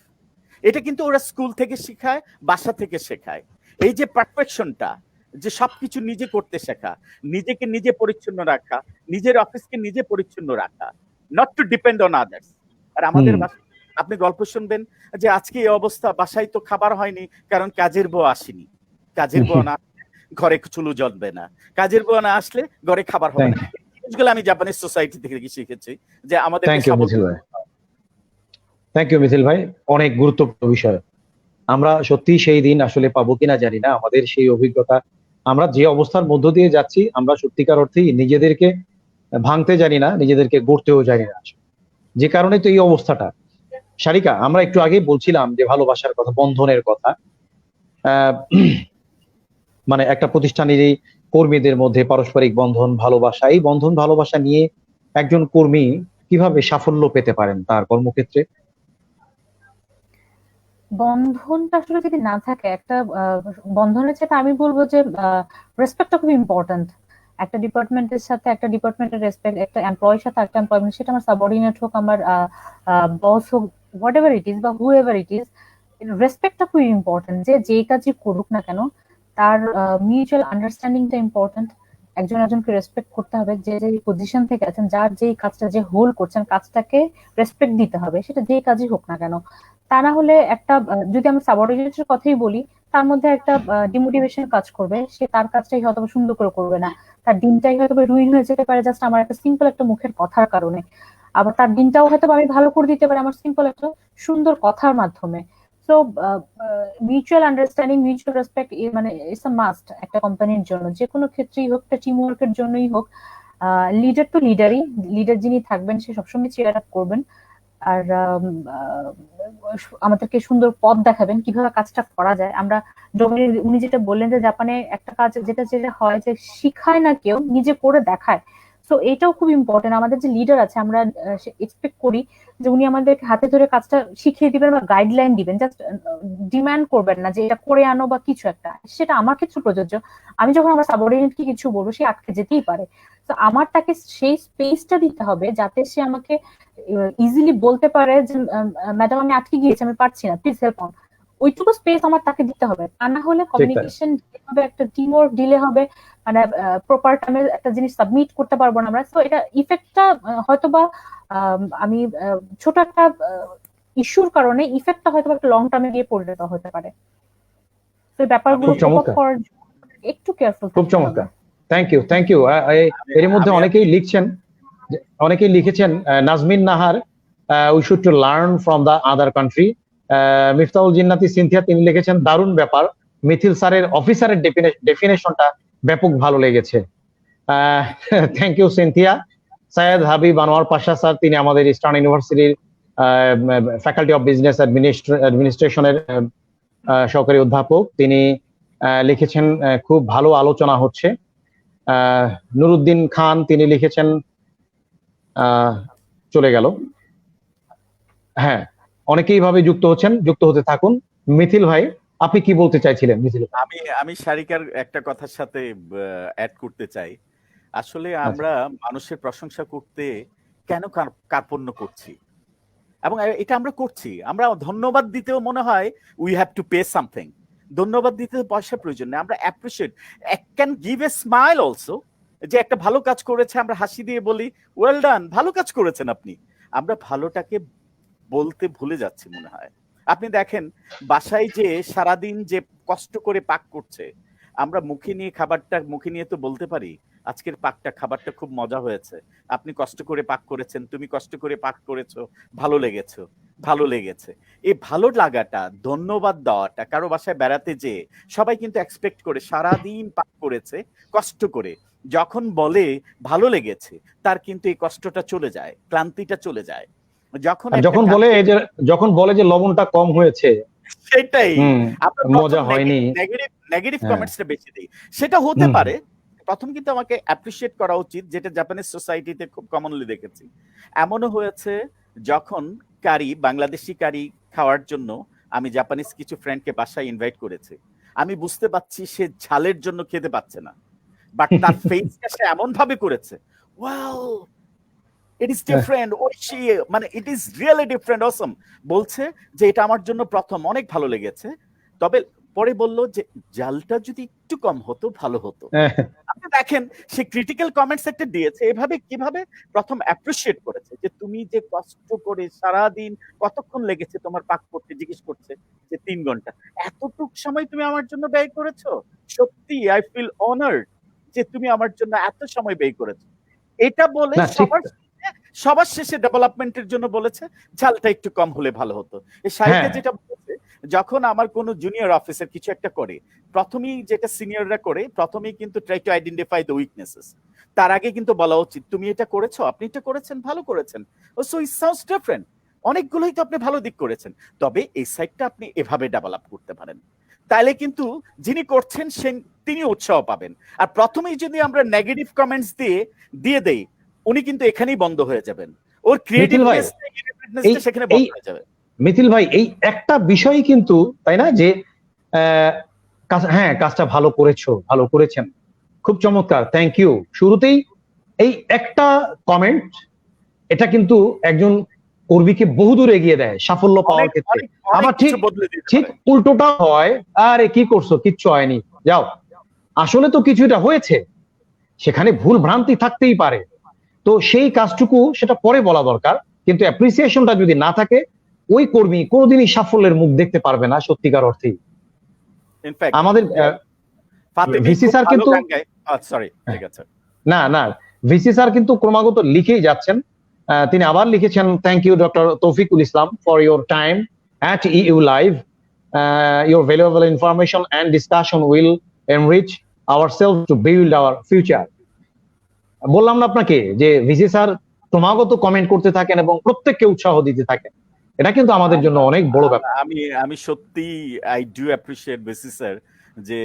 এটা কিন্তু ওরা স্কুল থেকে শেখায়, বাসা থেকে শেখায়। এই যে পারফেকশনটা, যে সবকিছু নিজে করতে শেখা, নিজেকে নিজে পরিচ্ছন্ন রাখা, নিজের অফিসকে নিজে পরিচ্ছন্ন রাখা, not to depend on others. আর আমাদের বাসায় আপনি গল্প শুনবেন যে আজকে এই অবস্থা, বাসায় তো খাবার হয়নি কারণ কাজের বউ আসেনি। কাজের বউ না ঘরে চুলো জ্বলবে না, কাজের বউ না আসলে ঘরে খাবার হবে না। এই জিনিসগুলো আমি জাপানিজ সোসাইটি থেকে শিখেছি, যে আমাদের থ্যাংক ইউ মিছিল ভাই, থ্যাংক ইউ মিছিল ভাই, অনেক গুরুত্বপূর্ণ বিষয়। আমরা সত্যি সেই দিন আসলে পাবো কিনা জানি না, আমাদের সেই অভিজ্ঞতা, আমরা যে অবস্থার মধ্য দিয়ে যাচ্ছি, আমরা সত্যিকার অর্থেই নিজেদেরকে ভাঙতে জানি না, নিজেদেরকে গড়তেও জানি না, যে কারণে তো এই অবস্থাটা। সারিকা, আমরা একটু আগে বলছিলাম যে ভালোবাসার কথা, বন্ধনের কথা, আহ, মানে একটা প্রতিষ্ঠানের এই কর্মীদের মধ্যে পারস্পরিক বন্ধন, ভালোবাসা, এই বন্ধন ভালোবাসা নিয়ে একজন কর্মী কিভাবে সাফল্য পেতে পারেন তার কর্মক্ষেত্রে? বন্ধনটা আসলে যদি না থাকে, একটা বন্ধনের সাথে আমি বলবো যে রেসপেক্টটা খুব ইম্পর্ট্যান্ট। একটা ডিপার্টমেন্টের সাথে একটা ডিপার্টমেন্টের রেসপেক্ট, একটা এমপ্লয়ের সাথে একটা এমপ্লয়মেন্ট, সেটা আমার সাবঅর্ডিনেট হোক, আমার বস হোক, হোয়াট এভার ইট ইজ বা হু এভার ইট ইজ, রেসপেক্টটা খুব ইম্পর্ট্যান্ট। যে যেই কাজই করুক না কেন, তার মিউচুয়াল আন্ডারস্ট্যান্ডিংটা ইম্পর্ট্যান্ট। একজন একজনকে রেসপেক্ট করতে হবে, যে যে পজিশন থেকে আছেন, যার যেই কাজটা যে হোল্ড করছেন, কাজটাকে রেসপেক্ট দিতে হবে, সেটা যেই কাজই হোক না কেন। তা না হলে একটা যদি আমরা সাবঅর্ডিনেটের কথাই বলি, তার মধ্যে একটা ডিমোটিভেশন কাজ করবে, সে তার কাজটাই হয়তো সুন্দর করে করবে না, তার দিনটাই হয়তো রুইন হয়ে যেতে পারে জাস্ট আমার একটা সিম্পল একটা মুখের কথার কারণে। আবার তার দিনটাও হয়তো আমি ভালো করে দিতে পারি আমার সিম্পল একটা সুন্দর কথার মাধ্যমে। So mutual understanding, mutual respect মানে ইটস আ মাস্ট একটা কোম্পানির জন্য, যে কোনো ক্ষেত্রেই হোক, একটা টিম ওয়ার্কের জন্যই হোক। লিডার তো লিডারই, লিডার যিনি থাকবেন সে সবসময় চেয়ার আপ করবেন, আর আমাদেরকে সুন্দর পথ দেখাবেন কিভাবে কাজটা করা যায়। আমরা উনি যেটা বললেন যে জাপানে একটা কাজ যেটা যেটা হয় যে শিখায় না কেউ, নিজে করে দেখায়। সো এটাও খুব ইম্পর্টেন্ট। আমাদের যে লিডার আছে, আমরা এক্সপেক্ট করি যে উনি আমাদেরকে হাতে ধরে কাজটা শিখিয়ে দিবেন বা গাইডলাইন দিবেন, জাস্ট ডিমান্ড করবেন না যে এটা করে আনো বা কিছু একটা। সেটা আমার ক্ষেত্রে প্রযোজ্য। আমি যখন আমার সাবঅর্ডিনেটকে কিছু বলবো, সে আটকে যেতেই পারে। তো আমার তাকে সেই স্পেসটা দিতে হবে যাতে সে আমাকে ইজিলি বলতে পারে যে ম্যাডাম আমি আটকে গিয়েছি, আমি পারছি না, প্লিজ হেল্প অন। ওইটুকু স্পেস আমার তাকে দিতে হবে, তা না হলে কমিউনিকেশন হবে, একটা টিম ওয়ার্ক ডিলে হবে, মানে প্রপার টাইমে একটা জিনিস সাবমিট করতে পারবো না আমরা। তো এটা ইফেক্টটা হয়তোবা আমি ছোট একটা ইস্যুর কারণে ইফেক্টটা হয়তো একটা লং টার্মে গিয়ে পরিণত হতে পারে। তো এই ব্যাপারগুলো কোপ করার একটু কেয়ারফুল। খুব চমৎকার, থ্যাংক ইউ, থ্যাংক ইউ। এর মধ্যে অনেকেই লিখেছেন Nazmin Nahar, we should to learn from the other country. Miftahul Jinnati Sinthia, তিনি লিখেছেন দারুণ ব্যাপার, মিথিল স্যারের অফিসারের ডেফিনেশনটা ব্যাপক ভালো লেগেছে। Thank you Cynthia. Syed Habib Anwar Pasha sir, তিনি আমাদের ইস্টার্ন ইউনিভার্সিটির ফ্যাকাল্টি অফ বিজনেস অ্যাডমিনিস্ট্রেশনের সহকারী অধ্যাপক, তিনি লিখেছেন খুব ভালো আলোচনা হচ্ছে। নুরুদ্দিন খান, তিনি লিখেছেন চলে গেল। হ্যাঁ, অনেকেই ভাবে যুক্ত হচ্ছেন, যুক্ত হতে থাকুন। মিথিল ভাই, আপনি কি বলতে চাইছিলেন? মিথিল, আমি সারিকার একটা কথার সাথে অ্যাড করতে চাই। আসলে আমরা মানুষের প্রশংসা করতে কেন কার্পণ্য করছি? এবং এটা আমরা করছি। আমরা ধন্যবাদ দিতেও মনে হয় we have to pay something. ধন্যবাদ দিতে পয়সার প্রয়োজন নেই, আমরা appreciate can give a smile also. যে একটা ভালো কাজ করেছে আমরা হাসি দিয়ে বলি ওয়েল ডান, ভালো কাজ করেছেন আপনি। আমরা ভালোটাকে বলতে ভুলে যাচ্ছি মনে হয়। আপনি দেখেন বাসায় যে সারাদিন যে কষ্ট করে পাক করছে, আমরা মুখে নিয়ে খাবারটা মুখে নিয়ে তো বলতে পারি আজকের খাবারটা খুব মজা হয়েছে, আপনি কষ্ট করে পাক করেছেন, তুমি কষ্ট করে পাক করেছো, ভালো লেগেছে। এই ভালো লাগাটা, ধন্যবাদ দেওয়াটা, কারো বাসায় বেড়াতে যেয়ে সবাই কিন্তু এক্সপেক্ট করে সারাদিন পাক করেছে কষ্ট করে, যখন বলে ভালো লেগেছে তার কিন্তু এই কষ্টটা চলে যায়, ক্লান্তিটা চলে যায়। যখন বলে যে লবণটা কম হয়েছে, সেটাই আমরা মজা হয়নি, নেগেটিভ কমেন্টসটা বেশি দিই। সেটা হতে পারে, প্রথম কিন্তু আমাকে অ্যাপ্রিশিয়েট করা উচিত, যেটা জাপানিজ সোসাইটিতে খুব কমনলি দেখেছি। এমনও হয়েছে যখন বাংলাদেশি কারি খাওয়ার জন্য আমি জাপানিজ কিছু ফ্রেন্ডকে বাসায় ইনভাইট করেছি, আমি বুঝতে পারছি সে ঝালের জন্য খেতে পাচ্ছে না, বাট তার ফেসটা সে এমন ভাবে করেছে, ওয়াও ইট ইজ ডিফারেন্ট, মানে ইট ইজ রিয়েলি ডিফারেন্ট, অসম। বলছে যে এটা আমার জন্য প্রথম, অনেক ভালো লেগেছে, তবে পরে বলল যে জালটা যদি একটু কম হতো ভালো হতো। আপনি দেখেন সে ক্রিটিক্যাল কমেন্টস একটা দিয়েছে, এভাবে কিভাবে প্রথম অ্যাপ্রিশিয়েট করেছে যে তুমি যে কষ্ট করে সারাদিন কতক্ষণ লেগেছে তোমার পাক করতে, জিজ্ঞেস করছে যে 3 ঘন্টা, এতটুক সময় তুমি আমার জন্য ব্যয় করেছো, সত্যি আই ফিল অনার্ড যে তুমি আমার জন্য এত সময় ব্যয় করেছো। এটা বলে সবার শেষে ডেভেলপমেন্টের জন্য বলেছে ঝালটা একটু কম হলে ভালো হতো। এই সাইডে যেটা বলেছে, যখন আমার কোনো জুনিয়র অফিসার কিছু একটা করে, প্রথমেই যেটা সিনিয়ররা করে, প্রথমেই কিন্তু try to identify the weaknesses. তার আগে কিন্তু বলা উচিত তুমি এটা করেছো, আপনি এটা করেছেন, ভালো করেছেন, সো ইট সাউন্ডস ডিফারেন্ট, অনেকগুলোই তো আপনি ভালো দিক করেছেন, তবে এই সাইডটা আপনি এভাবে ডেভেলপ করতে পারেন। তাহলে কিন্তু যিনি করছেন তিনি উৎসাহ পাবেন। আর প্রথমেই যদি আমরা নেগেটিভ কমেন্টস দিয়ে দেই, উনি কিন্তু এখানেই বন্ধ হয়ে যাবেন, ওর ক্রিয়েটিভনেস সেখানে বন্ধ হয়ে যাবে। মিথিল ভাই, এই একটা বিষয় কিন্তু তাই না, যে হ্যাঁ কাজটা ভালো করেছেন, খুব চমৎকার, থ্যাংক ইউ, শুরুতেই এই একটা কমেন্ট, এটা কিন্তু একজন কর্মীকে বহুদূর এগিয়ে দেয় সাফল্য পাওয়ার ক্ষেত্রে। আবার ঠিক উল্টোটা হয়, আরে কি করছো, কিচ্ছু হয়নি, যাও, আসলে তো কিছুটা হয়েছে, সেখানে ভুল ভ্রান্তি থাকতেই পারে, তো সেই কাজটুকু সেটা পরে বলা দরকার, কিন্তু অ্যাপ্রিসিয়েশনটা যদি না থাকে ওই কর্মী কোনোদিনই সাফল্যের মুখ দেখতে পারবে না সত্যিকার অর্থেই। আমাদের ভিসি স্যার কিন্তু ভিসি স্যার কিন্তু ক্রমাগত লিখেই যাচ্ছেন, তিনি আবার লিখেছেন, thank you doctor Taufiqul Islam for your time at EU Live. Your valuable information and discussion will enrich ourselves to build our future. বললাম না আপনাকে যে ভিসি স্যার ক্রমাগত কমেন্ট করতে থাকেন এবং প্রত্যেককে উৎসাহ দিতে থাকেন, এটা কিন্তু আমাদের জন্য অনেক বড় ব্যাপার। আমি সত্যি I do appreciate VC sir যে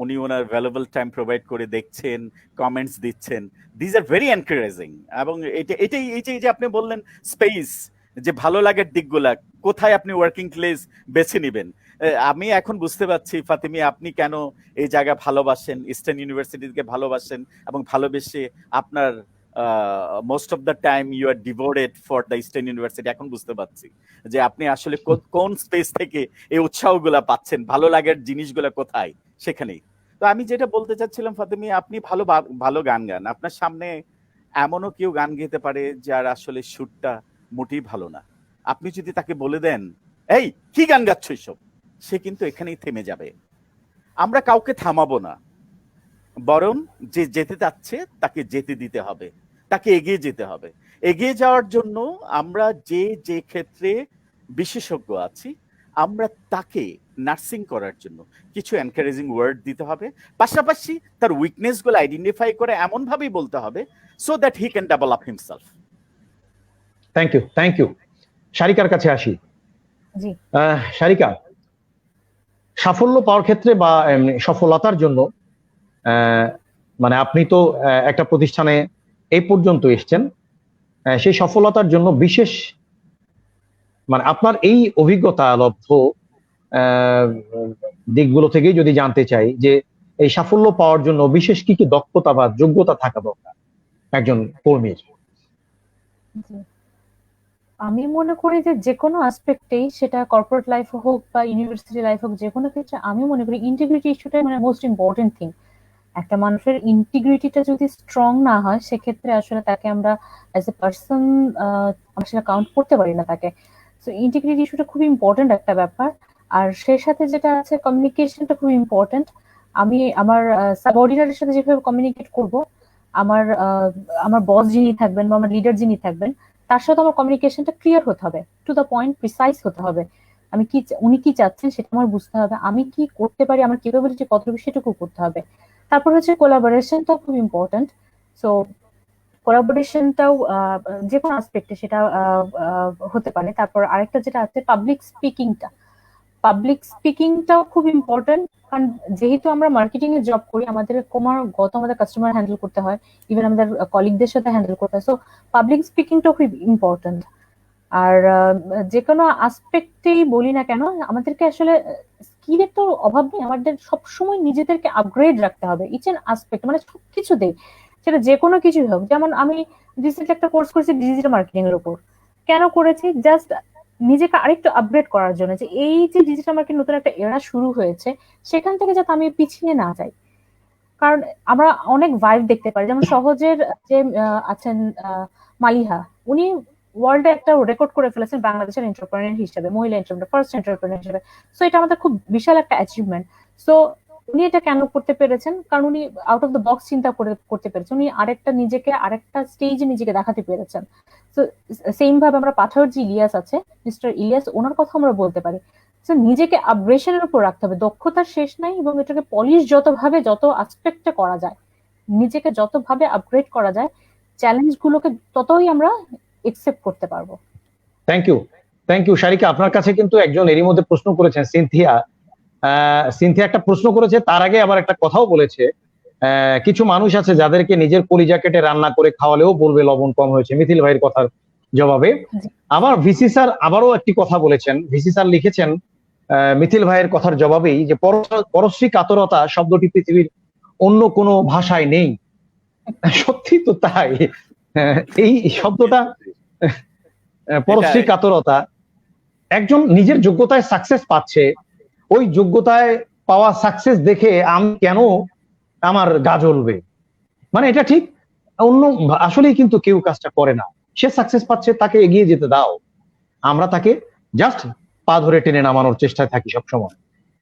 উনি ওনার ভ্যালুয়েবল টাইম প্রোভাইড করে দেখছেন, কমেন্টস দিচ্ছেন, দিস আর ভেরি এনকারেজিং। এবং এটাই যে আপনি বললেন স্পেস, যে ভালো লাগার দিকগুলা কোথায় আপনি ওয়ার্কিং প্লেস বেছে নেবেন। আমি এখন বুঝতে পারছি ফাতিমি আপনি কেন এই জায়গা ভালোবাসেন, ইস্টার্ন ইউনিভার্সিটিকে ভালোবাসেন, এবং ভালোবেসে আপনার most of the time you are devoted for the Eastern University. এখন বুঝতে পারছি যে আপনি আসলে কোন স্পেস থেকে এই উৎসাহগুলা পাচ্ছেন, ভালো লাগার জিনিসগুলা কোথায়, সেখানেই। তো আমি যেটা বলতে চাচ্ছিলাম ফাতিমি, আপনি ভালো গান গান, আপনার সামনে এমনও কেউ গান গেতে পারে যার আসলে সুরটা মোটেই ভালো না, আপনি যদি তাকে বলে দেন এই কি গান গাচ্ছ এসব, সে কিন্তু এখানেই থেমে যাবে। আমরা কাউকে থামাবো না, বরং যে যেতে চাচ্ছে তাকে যেতে দিতে হবে, তাকে এগিয়ে যেতে হবে। এগিয়ে যাওয়ার জন্য আমরা যে ক্ষেত্রে বিশেষজ্ঞ আছি, আমরা তাকে নার্সিং করার জন্য কিছু এনকারেজিং ওয়ার্ড দিতে হবে, পাশাপাশি তার উইকনেস গুলো আইডেন্টিফাই করে এমন ভাবেই বলতে হবে so that he can develop himself. Thank you. শারিকার কাছে আসি। জি শারিকা, সাফল্য পাওয়ার ক্ষেত্রে বা সফলতার জন্য, মানে আপনি তো একটা প্রতিষ্ঠানে এই পর্যন্ত এসছেন, সেই সফলতার জন্য বিশেষ, মানে আপনার এই অভিজ্ঞতা লব্ধ দিকগুলো থেকেই যদি জানতে চাই যে এই সাফল্য পাওয়ার জন্য বিশেষ কি কি দক্ষতা বা যোগ্যতা থাকা দরকার একজন কর্মীর? আমি মনে করি যে যে কোনো আসপেক্টেই, সেটা কর্পোরেট লাইফ হোক বা ইউনিভার্সিটি লাইফ হোক, যে কোনো ক্ষেত্রে আমি মনে করি ইন্টিগ্রিটি ইস্যুটাই মানে মোস্ট ইম্পর্টেন্ট থিং। একটা মানুষের ইন্টিগ্রিটিটা যদি স্ট্রং না হয়, সেক্ষেত্রে আসলে তাকে আমরা অ্যাজ এ পার্সন আসলে কাউন্ট করতে পারি না তাকে। সো ইন্টিগ্রিটি ইস্যুটা খুব ইম্পর্টেন্ট একটা ব্যাপার। আর সেই সাথে যেটা আছে, কমিউনিকেশনটা খুব ইম্পর্টেন্ট। আমি আমার সাবঅর্ডিনেটের সাথে যেভাবে কমিউনিকেট করব, আমার আমার বস যিনি থাকবেন বা আমার লিডার যিনি থাকবেন, তার সাথে আমার কমিউনিকেশনটা ক্লিয়ার হতে হবে, টু দ্য পয়েন্ট, প্রিসাইজ হতে হবে। আমি কি উনি কি চাচ্ছেন সেটা আমার বুঝতে হবে, আমি কি করতে পারি, আমার ক্যাপাবিলিটি কতটুকু সেটুকু করতে হবে। তারপর হচ্ছে কোলাবোরেশনটা খুব ইম্পর্টেন্ট। সো কোলাবোরেশনটাও যে কোনো আসপেক্টে সেটা হতে পারে। তারপর আরেকটা যেটা আছে, পাবলিক স্পিকিংটাও খুব ইম্পর্টেন্ট। কারণ যেহেতু আমরা মার্কেটিং এ জব করি, আমাদের আমাদের কাস্টমার হ্যান্ডেল করতে হয়, ইভেন আমাদের কলিগদের সাথে হ্যান্ডেল করতে হয়। সো পাবলিক স্পিকিংটাও খুব ইম্পর্টেন্ট। আর যে কোনো আসপেক্টেই বলি না কেন, আমাদেরকে আসলে স্কিলের তো অভাব নেই, আমাদের সবসময় নিজেদেরকে আপগ্রেড রাখতে হবে ইচ এন্ড আসপেক্ট, মানে সবকিছুতেই, সেটা যে কোনো কিছুই হোক। যেমন আমি রিসেন্টলি একটা কোর্স করেছি ডিজিটাল মার্কেটিং এর উপর। কেন করেছি? জাস্ট নিজেকে আরেকটু আপগ্রেড করার জন্য, যে এই যে ডিজিটাল মার্কেটিং নতুন একটা এরা শুরু হয়েছে, সেখান থেকে যাতে আমি পিছিয়ে না যাই। কারণ আমরা অনেক ভাইব দেখতে পারি, যেমন সহজের যে আছেন মালিহা, উনি ওয়ার্ল্ডে একটা রেকর্ড করে ফেলেছেন বাংলাদেশের এন্টারপ্রেনার হিসেবে, মহিলা এন্টারপ্রেনার, ফার্স্ট এন্টারপ্রেনার হিসেবে। সো এটা আমাদের খুব বিশাল একটা অ্যাচিভমেন্ট। সো উনি এটা কেন করতে পেরেছেন? কারণ উনি আউট অফ দ্য বক্স চিন্তা করে করতে পেরেছেন, উনি আরেকটা স্টেজে নিজেকে দেখাতে পেরেছেন। তো সেম ভাবে আমরা পাঠাওয়ার যে ইলিয়াস আছে, মিস্টার ইলিয়াস, ওনার কথা আমরা বলতে পারি। নিজেকে আপগ্রেশনের উপর রাখতে হবে, দক্ষতার শেষ নাই, এবং এটাকে পলিশ যত আসপেক্টে করা যায়, নিজেকে যতভাবে আপগ্রেড করা যায়, চ্যালেঞ্জ গুলোকে ততই আমরা একসেপ্ট করতে পারবো। Thank you Sarika. আপনার কাছে কিন্তু একজন এরই মধ্যে প্রশ্ন করেছেন, সিনথিয়া একটা প্রশ্ন করেছে, তার আগে আবার একটা কথাও বলেছে। কিছু মানুষ আছে যাদেরকে নিজের কলিজা কেটে রান্না করে খাওয়ালেও বলবে লবণ কম হয়েছে, মিথিল ভাইয়ের কথার জবাবে। আবার ভিসি স্যার আবারও একটি কথা বলেছেন, ভিসি স্যার লিখেছেন মিথিল ভাইয়ের কথার জবাবেই, যে পরশ্রী কাতরতা শব্দটি পৃথিবীর অন্য কোনো ভাষায় নেই। সত্যি তো তাই। এই শব্দটা পরশ্রী কাতরতা, একজন নিজের যোগ্যতায় সাকসেস পাচ্ছে, ওই যোগ্যতায় পাওয়া সাকসেস দেখে আমি কেন আমার গা জ্বলবে, মানে এটা ঠিক অন্য আসলেই কিন্তু কেউ কাজটা করে না। সে সাকসেস পাচ্ছে, তাকে এগিয়ে যেতে দাও, আমরা তাকে জাস্ট পা ধরে টেনে নামানোর চেষ্টায় থাকি সবসময়।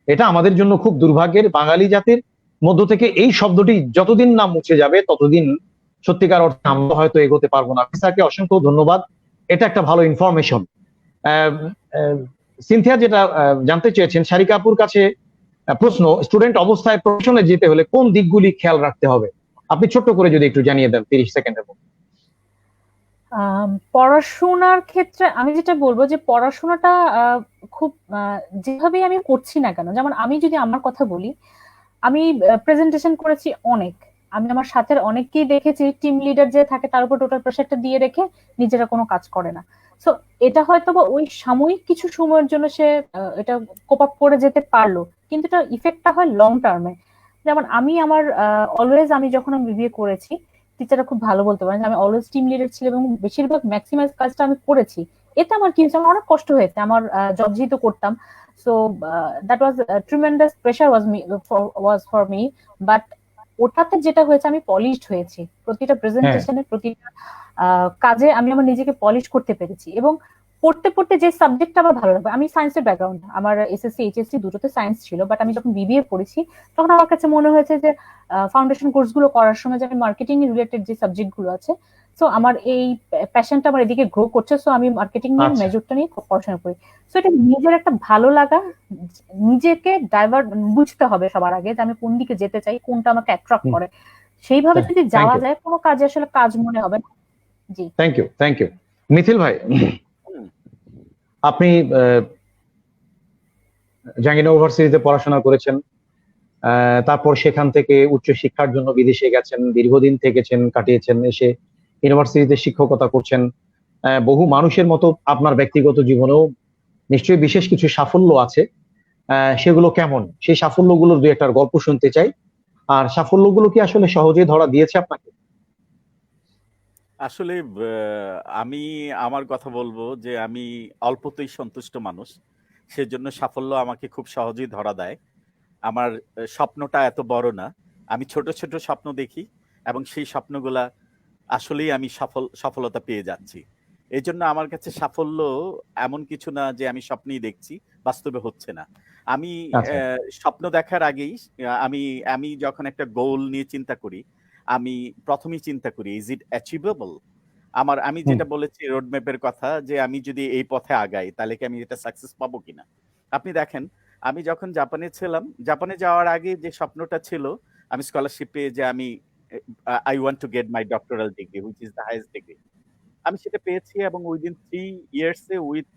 এটা আমাদের জন্য খুব দুর্ভাগ্যের। বাঙালি জাতির মধ্য থেকে এই শব্দটি যতদিন না মুছে যাবে, ততদিন সত্যিকার অর্থে আমরা হয়তো এগোতে পারবো না। স্যারকে অসংখ্য ধন্যবাদ, এটা একটা ভালো ইনফরমেশন। সিনথিয়া যেটা জানতে চেয়েছেন, সারিকা আপুর কাছে প্রশ্ন, স্টুডেন্ট অবস্থায় প্রফেশনে যেতে হলে কোন দিকগুলি খেয়াল রাখতে হবে, আপনি ছোট্ট করে যদি একটু জানিয়ে দেন 30 সেকেন্ডের মধ্যে। পড়াশোনার ক্ষেত্রে আমি যেটা বলবো, যে পড়াশোনাটা খুব যেভাবে আমি করছি না কেন, যেমন আমি যদি আমার কথা বলি, আমি প্রেজেন্টেশন করেছি অনেক, আমি আমার সাথে অনেককেই দেখেছি টিম লিডার যে থাকে তার উপর টোটাল প্রেশারটা দিয়ে রেখে নিজেরা কোনো কাজ করে না। সো এটা হয়তো বা ওই সাময়িক কিছু সময়ের জন্য সে এটা কোপ আপ করে যেতে পারলো, কিন্তু এটা ইফেক্টটা হয় লং টার্মে। যেমন আমি যখন আমি বিবিএ করেছি, টিচাররা খুব ভালো বলতে পারেন, আমি অলওয়েজ টিম লিডার ছিলাম এবং বেশিরভাগ ম্যাক্সিমাইজ কাজটা আমি করেছি। এতে আমার কি হয়েছে, আমার অনেক কষ্ট হয়েছে, আমার জব যেহেতু করতাম। So that was tremendous pressure was for me. But ওটাতে যেটা হয়েছে, আমি পলিশড হয়েছি, প্রতিটা প্রেজেন্টেশনে, প্রতিটা কাজে আমি আমার নিজেকে পলিশ করতে পেরেছি। এবং পড়তে পড়তে যে সাবজেক্টটা আমার ভালো লাগবে, আমি সায়েন্সের ব্যাকগ্রাউন্ড, আমার এসএসসি এইচএসসি দুটোতে সায়েন্স ছিল, বাট আমি যখন বিবিএ পড়েছি, তখন আমার কাছে মনে হয়েছে যে ফাউন্ডেশন কোর্স গুলো করার সময় যে আমি মার্কেটিং রিলেটেড যে সাবজেক্ট গুলো আছে, সো আমার এই প্যাশনটা আমার এদিকে গ্রো করছে, সো আমি মার্কেটিং নিয়ে মেজরটা নিয়ে পড়াশোনা করি। সো এটা নিজের একটা ভালো লাগা, নিজেকে ডাইভার্ট বুঝতে হবে সবার আগে, যে আমি কোন দিকে যেতে চাই, কোনটা আমাকে অ্যাট্রাক্ট করে, সেইভাবে যদি যাওয়া যায় কোনো কাজে আসলে কাজ মনে হবে না। জি, থ্যাংক ইউ মিথিল ভাই। আপনি জাহাঙ্গীরনগর ইউনিভার্সিটিতে পড়াশোনা করেছেন, তারপর সেখান থেকে উচ্চ শিক্ষার জন্য বিদেশে গেছেন, দীর্ঘদিন থেকেছেন, কাটিয়েছেন, এসে ইউনিভার্সিটিতে শিক্ষকতা করছেন। বহু মানুষের মতো আপনার ব্যক্তিগত জীবনেও নিশ্চয়ই বিশেষ কিছু সাফল্য আছে, সেগুলো কেমন, সেই সাফল্যগুলোর দুই একটার গল্প শুনতে চাই। আর সাফল্যগুলো কি আসলে সহজেই ধরা দিয়েছে আপনাকে? আসলে আমি আমার কথা বলবো যে আমি অল্পতেই সন্তুষ্ট মানুষ, সেজন্য সাফল্য আমাকে খুব সহজেই ধরা দেয়। আমার স্বপ্নটা এত বড় না, আমি ছোট ছোট স্বপ্ন দেখি এবং সেই স্বপ্নগুলা আসলেই আমি সফলতা পেয়ে যাচ্ছি। এই জন্য আমার কাছে সাফল্য এমন কিছু না যে আমি স্বপ্নেই দেখছি, বাস্তবে হচ্ছে না। আমি আচ্ছা। স্বপ্ন দেখার আগেই আমি আমি যখন একটা গোল নিয়ে চিন্তা করি, আমি প্রথমেই চিন্তা করি ইজ ইট অ্যাচিভেবল। আমি হুম। যেটা বলেছি রোড ম্যাপের কথা, যে আমি যদি এই পথে আগাই তাহলে কি আমি এটা সাকসেস পাবো কিনা। আপনি দেখেন, আমি যখন জাপানে ছিলাম, জাপানে যাওয়ার আগে যে স্বপ্নটা ছিল, আমি স্কলারশিপ পেয়ে যে আমি I want to get my doctoral degree which is the highest degree. আমি সেটা পেয়েছি এবং within 3 years A with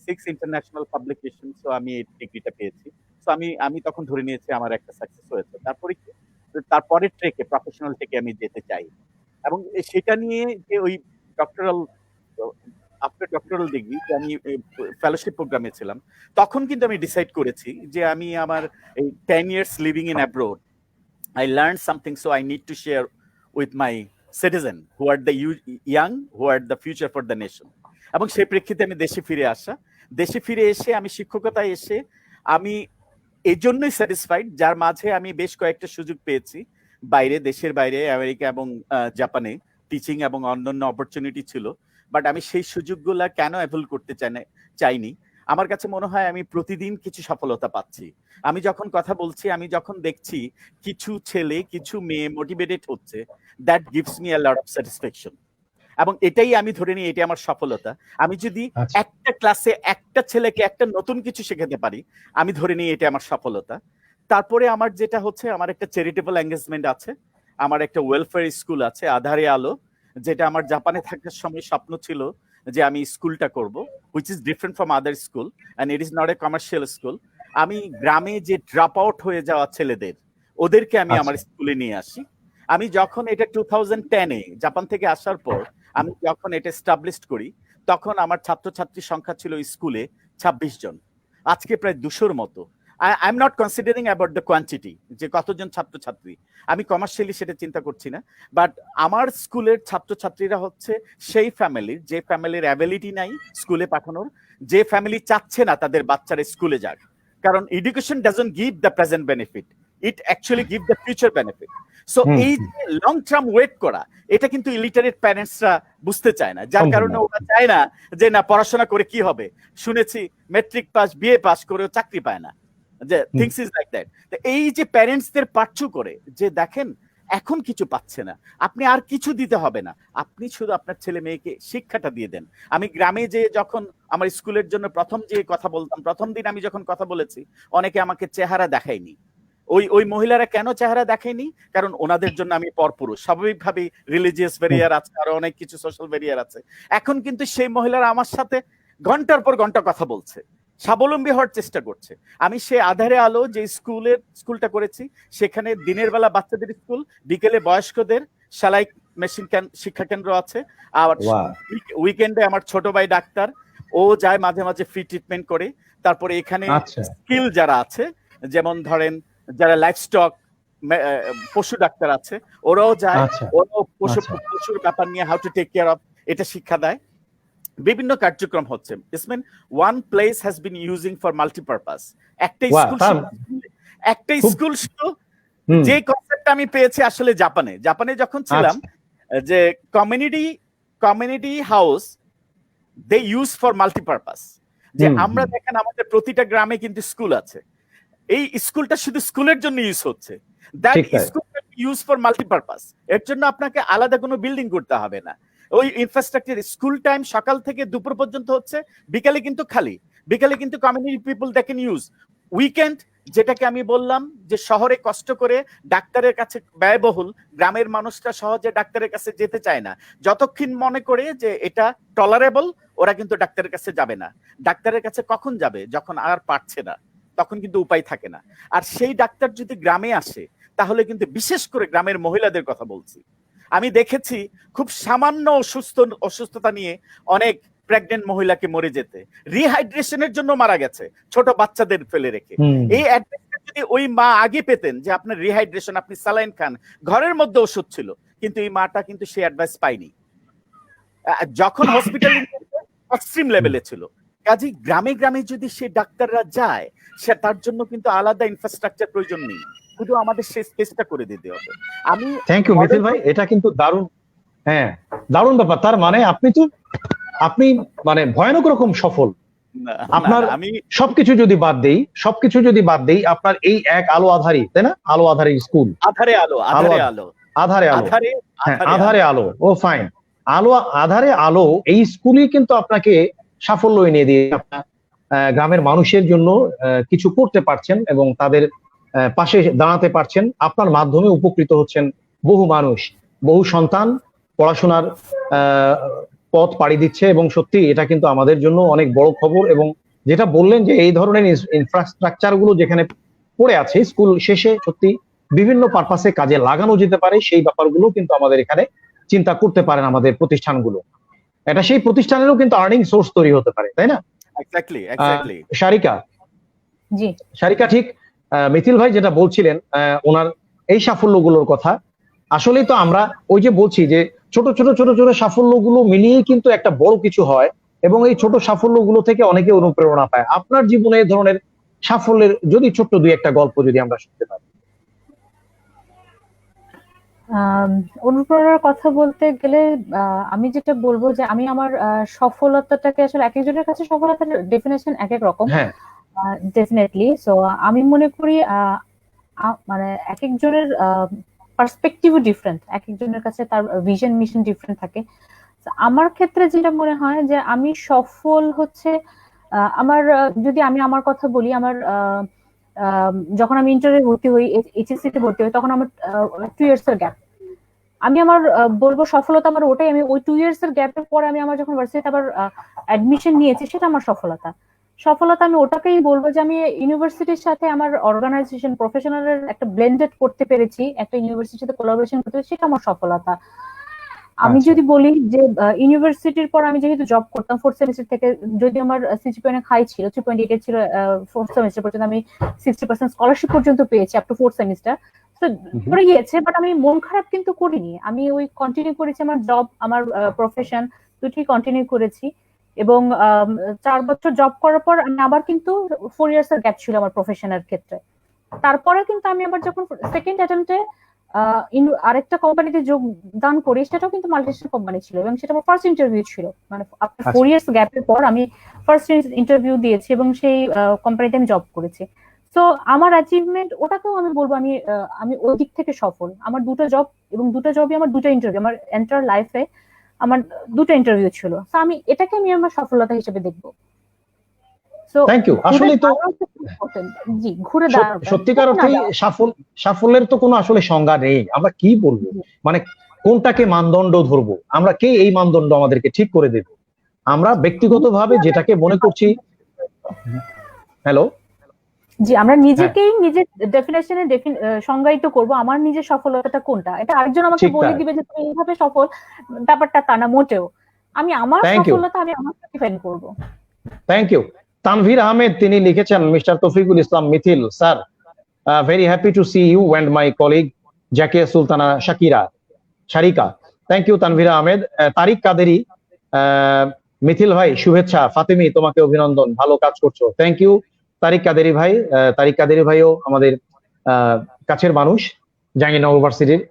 6 international publication so আমি এই ডিগ্রিটা পেয়েছি। সো আমি তখন ধরে নিয়েছি আমার একটা সাকসেস হয়েছে। তারপরে কি, তারপরের ট্রেকে, প্রফেশনাল ট্রেকে আমি যেতে চাই এবং সেটা নিয়ে যে ওই ডক্টরাল, আফটার ডক্টরাল ডিগ্রি যে আমি ফেলোশিপ প্রোগ্রামে ছিলাম, তখন কিন্তু আমি ডিসাইড করেছি যে আমি আমার এই 10 years living in abroad, I learned something, so I need to share with my citizen who are the young, who are the future for the nation. এবং সেই প্রেক্ষিতে আমি দেশে ফিরে আসা, দেশে ফিরে এসে আমি শিক্ষকতায় এসে আমি এই জন্যই স্যাটিসফাইড, যার মাঝে আমি বেশ কয়েকটা সুযোগ পেয়েছি বাইরে, দেশের বাইরে, আমেরিকা এবং জাপানে টিচিং এবং অন্যান্য অপরচুনিটি ছিল। বাট আমি সেই সুযোগগুলা কেন অ্যাভেল করতে চাইনি। আমার কাছে মনে হয় আমি প্রতিদিন কিছু সফলতা পাচ্ছি। আমি যখন কথা বলছি, আমি যখন দেখছি কিছু ছেলে, কিছু মেয়ে মোটিভেটেড হচ্ছে, that gives me a lot of satisfaction. এবং এটাই আমি ধরে নিই এটা আমার সফলতা। আমি যদি আচ্ছা। একটা ক্লাসে একটা ছেলেকে একটা নতুন কিছু শেখাতে পারি, আমি ধরে নিই এটা আমার সফলতা। তারপরে আমার যেটা হচ্ছে, আমার একটা চ্যারিটেবল এঙ্গেজমেন্ট আছে, আমার একটা ওয়েলফেয়ার স্কুল আছে আধারে আলো, যেটা আমার জাপানে থাকার সময় স্বপ্ন ছিল যে আমি স্কুলটা করব, which is different from other school and it is not a commercial school. আমি গ্রামে যে ড্রপ আউট হয়ে যাওয়া ছেলেদের, ওদেরকে আমি আমার আচ্ছা। স্কুলে নিয়ে আসি। আমি যখন এটা 2010-এ জাপান থেকে আসার পর আমি যখন এটা এস্টাবলিশড করি, তখন আমার ছাত্রছাত্রীর সংখ্যা ছিল স্কুলে 26 জন, আজকে প্রায় 200-র মতো। I am not considering about the quantity, যে কতজন ছাত্রছাত্রী, আমি কমার্শিয়ালি সেটা চিন্তা করছি না। বাট আমার স্কুলের ছাত্রছাত্রীরা হচ্ছে সেই ফ্যামিলির, যে ফ্যামিলির অ্যাবিলিটি নাই স্কুলে পাঠানোর, যে ফ্যামিলি চাচ্ছে না তাদের বাচ্চারা স্কুলে যাক। কারণ education doesn't give the present benefit, it actually give the future benefit. So hmm. এই যে লং টার্ম ওয়েট করা, এটা কিন্তু ইলিটারেট প্যারেন্টসরা বুঝতে চায় না, যার সম্ভব কারণে না। ওরা চায় না যে না পড়াশোনা করে কি হবে। শুনেছি মেট্রিক পাস, বিএ পাস করেও চাকরি পায় না, যে হুম। Things is like that. এই যে প্যারেন্টসদের পাচ্ছু করে যে দেখেন এখন কিছু পাচ্ছে না, আপনি আর কিছু দিতে হবে না, আপনি শুধু আপনার ছেলে মেয়েকে শিক্ষাটা দিয়ে দেন। আমি গ্রামে যে যখন আমার স্কুলের জন্য প্রথম যে কথা বলতাম, প্রথম দিন আমি যখন কথা বলেছি, অনেকে আমাকে চেহারা দেখায়নি। ওই মহিলারা কেন চেহারা দেখেনি? কারণ ওনাদের জন্য আমি পরপুরুষ। স্বাভাবিকভাবেই রিলিজিয়াস ব্যারিয়ার আছে, আরো অনেক কিছু সোশ্যাল ব্যারিয়ার আছে। এখন কিন্তু সেই মহিলারা আমার সাথে ঘন্টার পর ঘন্টা কথা বলছে, স্বাবলম্বী হওয়ার চেষ্টা করছে। আমি সে আধারে আলো যে স্কুলটা করেছি, সেখানে দিনের বেলা বাচ্চাদের স্কুল, বিকেলে বয়স্কদের সেলাই মেশিন শিক্ষা কেন্দ্র আছে। আর ওয়াও। উইকেন্ডে আমার ছোট ভাই ডাক্তার, ও যায় মাঝে মাঝে ফ্রি ট্রিটমেন্ট করে। তারপরে এখানে আচ্ছা। স্কিল যারা আছে, যেমন ধরেন যারা লাইভস্টক পশু ডাক্তার আছে, ওরাও যায়, আচ্ছা। ওরাও আচ্ছা। পশুর ব্যাপার নিয়ে how to take care of, এটা শিক্ষা দেয়। বিভিন্ন কার্যক্রম হচ্ছে। ইসমেন one place has been using for multipurpose. একটা ওয়াও, স্কুল একটা খুব। স্কুল শুধু, হুম। যে কনসেপ্ট আমি পেয়েছি আসলে জাপানে যখন ছিলাম, আচ্ছা। যে community house they use for multipurpose. যে হুম। আমরা হুম। দেখেন আমাদের প্রতিটা গ্রামে কিন্তু স্কুল আছে, এই স্কুলটা শুধু স্কুলের জন্য ইউজ হচ্ছে, দ্যাট ঠিক তাই। School use for multipurpose. এর জন্য আপনাকে আলাদা কোনো বিল্ডিং করতে হবে না। ওই ইনফ্রাস্ট্রাকচার, স্কুল টাইম সকাল থেকে দুপুর পর্যন্ত হচ্ছে, বিকালে কিন্তু খালি, বিকালে কিন্তু community people they can use. Weekend, যেটাকে আমি বললাম যে শহরে কষ্ট করে ডাক্তারের কাছে ব্যয়বহুল, গ্রামের মানুষরা সহজে ডাক্তারের কাছে যেতে চায় না, যতক্ষণ মনে করে যে এটা টলারেবল, ওরা কিন্তু ডাক্তারের কাছে যাবে না। ডাক্তারের কাছে কখন যাবে? যখন আর পারছে না, তখন কিন্তু উপায় থাকে না। আর সেই ডাক্তার যদি গ্রামে আসে, তাহলে কিন্তু বিশেষ করে গ্রামের মহিলাদের কথা বলছি, আমি দেখেছি খুব সামান্য অসুস্থতা নিয়ে অনেক প্রেগনেন্ট মহিলাকে মরে যেতে, রিহাইড্রেশনের জন্য মারা গেছে ছোট বাচ্চাদের ফেলে রেখে। হুম। এই অ্যাডভাইসটা যদি ওই মা আগে পেতেন যে আপনার রিহাইড্রেশন, আপনি স্যালাইন খান, ঘরের মধ্যে ওষুধ ছিল, কিন্তু এই মাটা কিন্তু সেই অ্যাডভাইস পায়নি। যখন হসপিটালে এক্সট্রিম লেভেলে ছিল। কাজেই গ্রামে গ্রামে যদি সে ডাক্তাররা যায়, সে তার জন্য কিন্তু আলাদা ইনফ্রাস্ট্রাকচার প্রয়োজন নেই, শুধু আমাদের সেই স্পেসটা করে দিতে হবে। আমি থ্যাংক ইউ মিথিল ভাই, এটা কিন্তু দারুণ, হ্যাঁ দারুণ ব্যাপার। তার মানে আপনি মানে ভয়ানক রকম সফল। আপনার আমি সবকিছু যদি বাদ দেই আপনার এই এক আলো আধারি, তাই না, আলো আধারি স্কুল, আধারে আলো, আধারে আলো, আধারে আলো, আধারে হ্যাঁ আধারে আলো, ও ফাইন, আধারে আলো এই স্কুলই কিন্তু আপনাকে সাফল্য এনে দিয়ে আপনার গ্রামের মানুষের জন্য কিছু করতে পারছেন এবং তাদের পাশে দাঁড়াতে পারছেন। আপনার মাধ্যমে উপকৃত হচ্ছেন বহু মানুষ, বহু সন্তান পড়াশোনার পথ পাড়ি দিচ্ছে, এবং সত্যি এটা কিন্তু আমাদের জন্য অনেক বড় খবর। এবং যেটা বললেন যে এই ধরনের ইনফ্রাস্ট্রাকচার গুলো যেখানে পড়ে আছে স্কুল শেষে সত্যি বিভিন্ন পারপাসে কাজে লাগানো যেতে পারে, সেই ব্যাপারগুলো কিন্তু আমাদের এখানে চিন্তা করতে পারেন আমাদের প্রতিষ্ঠানগুলো। এটা সেই প্রতিষ্ঠানেরও কিন্তু আর্নিং সোর্স তৈরি হতে পারে, তাই না? এক্স্যাক্টলি। শারিকা ঠিক মিথিল ভাই যেটা বলছিলেন ওনার এই সাফল্যগুলোর কথা, আসলেই তো আমরা ওই যে বলছি যে ছোট ছোট ছোট ছোট সাফল্যগুলো মিলিয়েই কিন্তু একটা বড় কিছু হয়, এবং এই ছোট সাফল্যগুলো থেকে অনেকে অনুপ্রেরণা পায়। আপনার জীবনে এই ধরনের সাফল্যের যদি ছোট্ট দুই একটা গল্প যদি আমরা শুনতে পারি। অনুপ্রেরণার কথা বলতে গেলে আমি যেটা বলবো যে আমি আমার সফলতাটাকে আসলে এক একজনের কাছে সফলতার ডেফিনেশন এক এক রকম, ডেফিনেটলি। সো আমি মনে করি মানে এক একজনের পার্সপেক্টিভও ডিফারেন্ট, এক একজনের কাছে তার ভিশন মিশন ডিফারেন্ট থাকে। আমার ক্ষেত্রে যেটা মনে হয় যে আমি সফল হচ্ছে আমার যদি আমি আমার কথা বলি, আমার যখন আমি ইন্টারে ভর্তি হই, এইচএসসি তে ভর্তি হই, তখন আমার 2 ইয়ার্স এর গ্যাপ। আমি আমার বলবো সফলতা আমার ওটাই, আমি ওই 2 ইয়ার্স এর গ্যাপের পরে আমি আমার যখন ভার্সিটিতে আবার অ্যাডমিশন নিয়েছি, সেটা আমার সফলতা আমি ওটাকেই বলবো যে আমি ইউনিভার্সিটির সাথে আমার অর্গানাইজেশন প্রফেশনালের একটা ব্লেন্ডেড করতে পেরেছি, একটা ইউনিভার্সিটির সাথে কোলাবোরেশন করতে পেরেছি, সেটা আমার সফলতা। আমি যদি বলি যে ইউনিভার্সিটির পর আমি যেহেতু জব করতাম 4th সেমিস্টার থেকে, যদি আমার সিজিপিএ অনেক হাই ছিল, 3.8 ছিল 4th সেমিস্টার পর্যন্ত, আমি 60% স্কলারশিপ পর্যন্ত পেয়েছি আপ টু 4th সেমিস্টার, তো পড়ে গিয়েছে, বাট আমি মন খারাপ কিন্তু করিনি। আমি ওই কন্টিনিউ করেছি, আমার জব আমার প্রফেশন দুটি কন্টিনিউ করেছি। এবং 4 বছর জব করার পর আমি আবার কিন্তু 4 ইয়ার্স এর গ্যাপ ছিল আমার প্রফেশনের ক্ষেত্রে। তারপরে কিন্তু আমি আবার যখন সেকেন্ড অ্যাটেম্পটে আরেকটা কোম্পানিতে যোগদান করি, সেটাও কিন্তু মাল্টিনেশনাল কোম্পানি ছিল, এবং সেটা আমার ফার্স্ট ইন্টারভিউ ছিল। মানে আফটার 4 ইয়ার্স গ্যাপের পর আমি ফার্স্ট ইন্টারভিউ দিয়েছি এবং সেই কোম্পানিতে আমি জব করেছি। সো আমার অ্যাচিভমেন্ট ওটাকেও আমি বলবো আমি ওই দিক থেকে সফল। আমার দুটো জব, এবং দুটো জবই আমার দুটো ইন্টারভিউ, আমার এন্টার লাইফে আমার দুটো ইন্টারভিউ ছিল। সো এটাকে আমি আমার সফলতা হিসেবে দেখবো। Thank you. আসলে তো জি, ঘুরে দাঁড়ানো সত্যিকার অর্থেই সাফল্যের তো কোনো আসলে সংজ্ঞা নেই। আমরা কি বলবো, মানে কোনটাকে মানদণ্ড ধরবো, আমরা কে এই মানদণ্ড আমাদেরকে ঠিক করে দেব? আমরা ব্যক্তিগতভাবে যেটাকে মনে করছি, হ্যালো জি, আমরা নিজেকেই নিজের ডেফিনেশনে সংজ্ঞায়িত করব আমার নিজের সফলতাটা কোনটা। এটা আরেকজন আমাকে বলে দিবে যে তুমি এইভাবে সফল, ব্যাপারটা তা না মোটেও। আমি আমার সফলতা আমি আমাকে ডিফাইন করব। Thank you. তানভীর আহমেদ তিনি লিখেছেন, mister Toufiqul Islam Mithil sir, very happy to see you and my colleague Zakia Sultana Sharika. Thank you Tanvir Ahmed. Tariq Kaderi, Mithil ভাই শুভেচ্ছা, ফাতেমি তোমাকে অভিনন্দন, ভালো কাজ করছো। থ্যাংক ইউ তারিক কাদেরি ভাই। তারিক কাদেরি ভাইও আমাদের কাছের মানুষ, জাহাঙ্গীরনগর ইউনিভার্সিটির,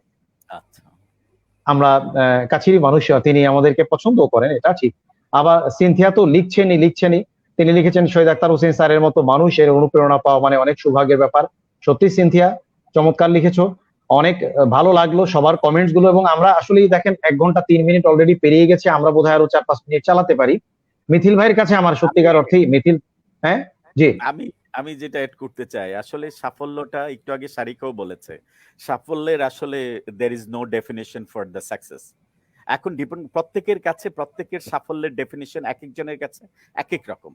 আমরা কাছেরই মানুষ, তিনি আমাদেরকে পছন্দ করেন, এটা ঠিক। আবার সিনথিয়া তো লিখছেনই, তিনি লিখেছেন শহীদ আখতার হোসেন স্যারের মতো মানুষের অনুপ্রেরণা পাওয়া মানে অনেক সৌভাগ্যের ব্যাপার। সত্যি সিনথিয়া চমৎকার লিখেছো, অনেক ভালো লাগলো সবার কমেন্টস গুলো। এবং আমরা আসলেই দেখেন 1 ঘন্টা 3 মিনিট অলরেডি পেরিয়ে গেছে, আমরা বোধহয় আরো 4-5 মিনিট চালাতে পারি। মিথিল ভাইয়ের কাছে আমার সত্যিকার অর্থেই মিথিল, হ্যাঁ জি, আমি যেটা এড করতে চাই, আসলে সাফল্যটা একটু আগে শারিকাও বলেছে, সাফল্যের আসলে there is no definition for the success। এখন প্রত্যেকের কাছে প্রত্যেকের সাফল্যের ডেফিনিশন এক একজনের কাছে এক এক রকম।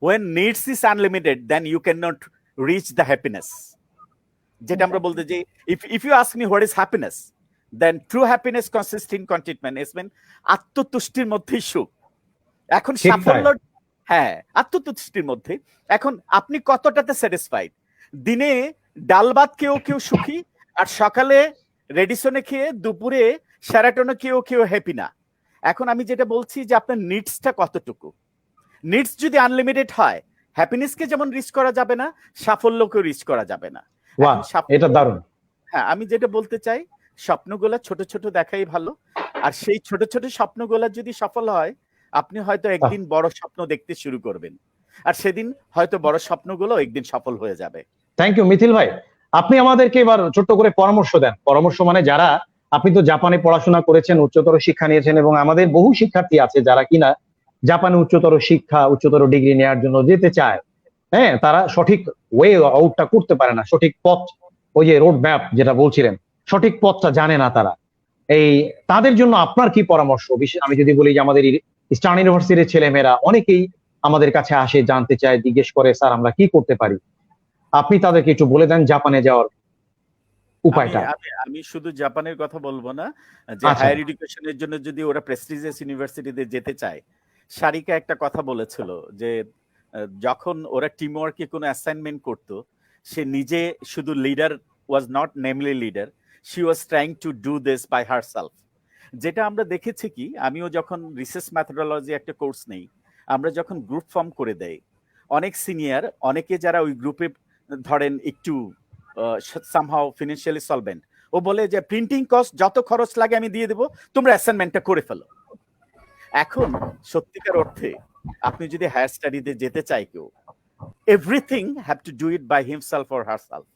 when needs is unlimited then you cannot reach the happiness। যেটা আমরা বলতে যে if you ask me what is happiness, then true happiness consists in contentment, is mean আত্মতুষ্টির মধ্যেই সুখ। এখন সাফল্য, হ্যাঁ, আত্মতুষ্টির মধ্যে। এখন আপনি কতটাতে স্যাটিসফাইড? দিনে ডাল ভাত কেউ সুখী, আর সকালে রেডিসনে খেয়ে দুপুরে সেরাটনে কেউ হ্যাপি না। এখন আমি যেটা বলছি যে আপনার নিডসটা কতটুকু। নিডস যদি আনলিমিটেড হয়, হ্যাপিনেসকে যেমন রিচ করা যাবে না, সাফল্যকেও রিচ করা যাবে না। বাহ, এটা দারুণ। হ্যাঁ, আমি যেটা বলতে চাই, স্বপ্নগুলা ছোট ছোট দেখাই ভালো। আর সেই ছোট ছোট স্বপ্নগুলা যদি সফল হয়, আপনি হয়তো একদিন বড় স্বপ্ন দেখতে শুরু করবেন, আর সেদিন হয়তো বড় স্বপ্নগুলো একদিন সফল হয়ে যাবে। থ্যাংক ইউ মিথিল ভাই। আপনি আমাদেরকে এবার ছোট্ট করে পরামর্শ দেন। পরামর্শ মানে যারা, আপনি তো জাপানে পড়াশোনা করেছেন, উচ্চতর শিক্ষা নিয়েছেন, এবং আমাদের বহু শিক্ষার্থী আছে যারা কিনা জাপানে উচ্চতর শিক্ষা, উচ্চতর ডিগ্রি নেওয়ার জন্য যেতে চায়, হ্যাঁ, তারা সঠিক ওয়ে আউটটা করতে পারে না, সঠিক পথ, ওই যে রোড ম্যাপ যেটা বলছিলেন, সঠিক পথটা জানে না তারা। এই তাদের জন্য আপনার কি পরামর্শ? বিশেষ আমি যদি বলি যে আমাদের ইস্টার্ন ইউনিভার্সিটির ছেলেমেয়েরা অনেকেই আমাদের কাছে আসে, জানতে চায়, জিজ্ঞেস করে, স্যার আমরা কি করতে পারি? আপনি তাদেরকে একটু বলে দেন জাপানে যাওয়ার উপায়টা। আমি শুধু জাপানের কথা বলবো না, যে আচ্ছা। হায়ার এডুকেশনের জন্য যদি ওরা প্রেস্টিজিয়াস ইউনিভার্সিটিতে যেতে চায়, সারিকা একটা কথা বলেছিল যে যখন ওরা টিম ওয়ার্কে কোনো অ্যাসাইনমেন্ট করতো, সে নিজে শুধু leader was not namely leader, she was trying to do this by herself. যেটা আমরা দেখেছি কি, আমিও যখন রিসার্চ ম্যাথোডোলজি একটা কোর্স নেই, আমরা যখন গ্রুপ ফর্ম করে দেই, অনেক সিনিয়র, অনেকে যারা ওই গ্রুপে ধরেন একটু সামহাও ফিনান্সিয়ালি সলভেন্ট, ও বলে যে প্রিন্টিং কস্ট যত খরচ লাগে আমি দিয়ে দেবো, তোমরা অ্যাসাইনমেন্টটা করে ফেলো। এখন সত্যিকার অর্থে আপনি যদি হায়ার স্টাডিতে যেতে চাই কেউ, everything have to do it by himself or herself.